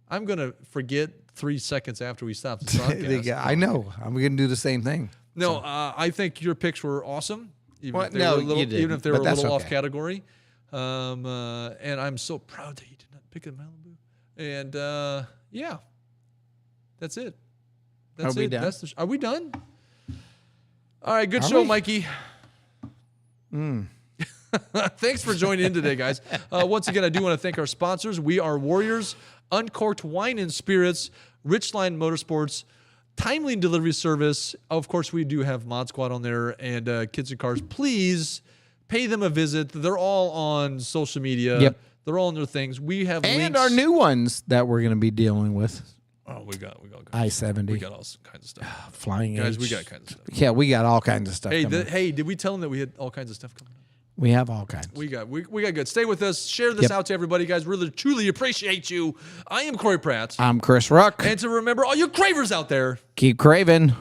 I'm gonna forget 3 seconds after we stop the broadcast. I know. I'm going to do the same thing. No, I think your picks were awesome. Even if they were a little off category. And I'm so proud that you did not pick a Malibu. And that's it. That's it. Done? Are we done? All right, good show, Mikey. Thanks for joining in today, guys. Once again, I do want to thank our sponsors. We are Warriors, Uncorked Wine and Spirits, RICHLINE Motorsports, Timely Delivery Service. Of course, we do have Mod Squad on there, and Kids and Cars. Please pay them a visit. They're all on social media. Yep. They're all on their things. We have and links. Our new ones that we're going to be dealing with. Oh, we got I-70. We got all kinds of stuff. Flying guys, H. we got kinds of stuff. Yeah, we got all kinds of stuff. Hey, did we tell them that we had all kinds of stuff coming up? We have all kinds. We got good. Stay with us. Share this out to everybody, guys. Really, truly appreciate you. I am Corey Pratt. I'm Chris Ruck. And to remember, all you cravers out there, keep craving.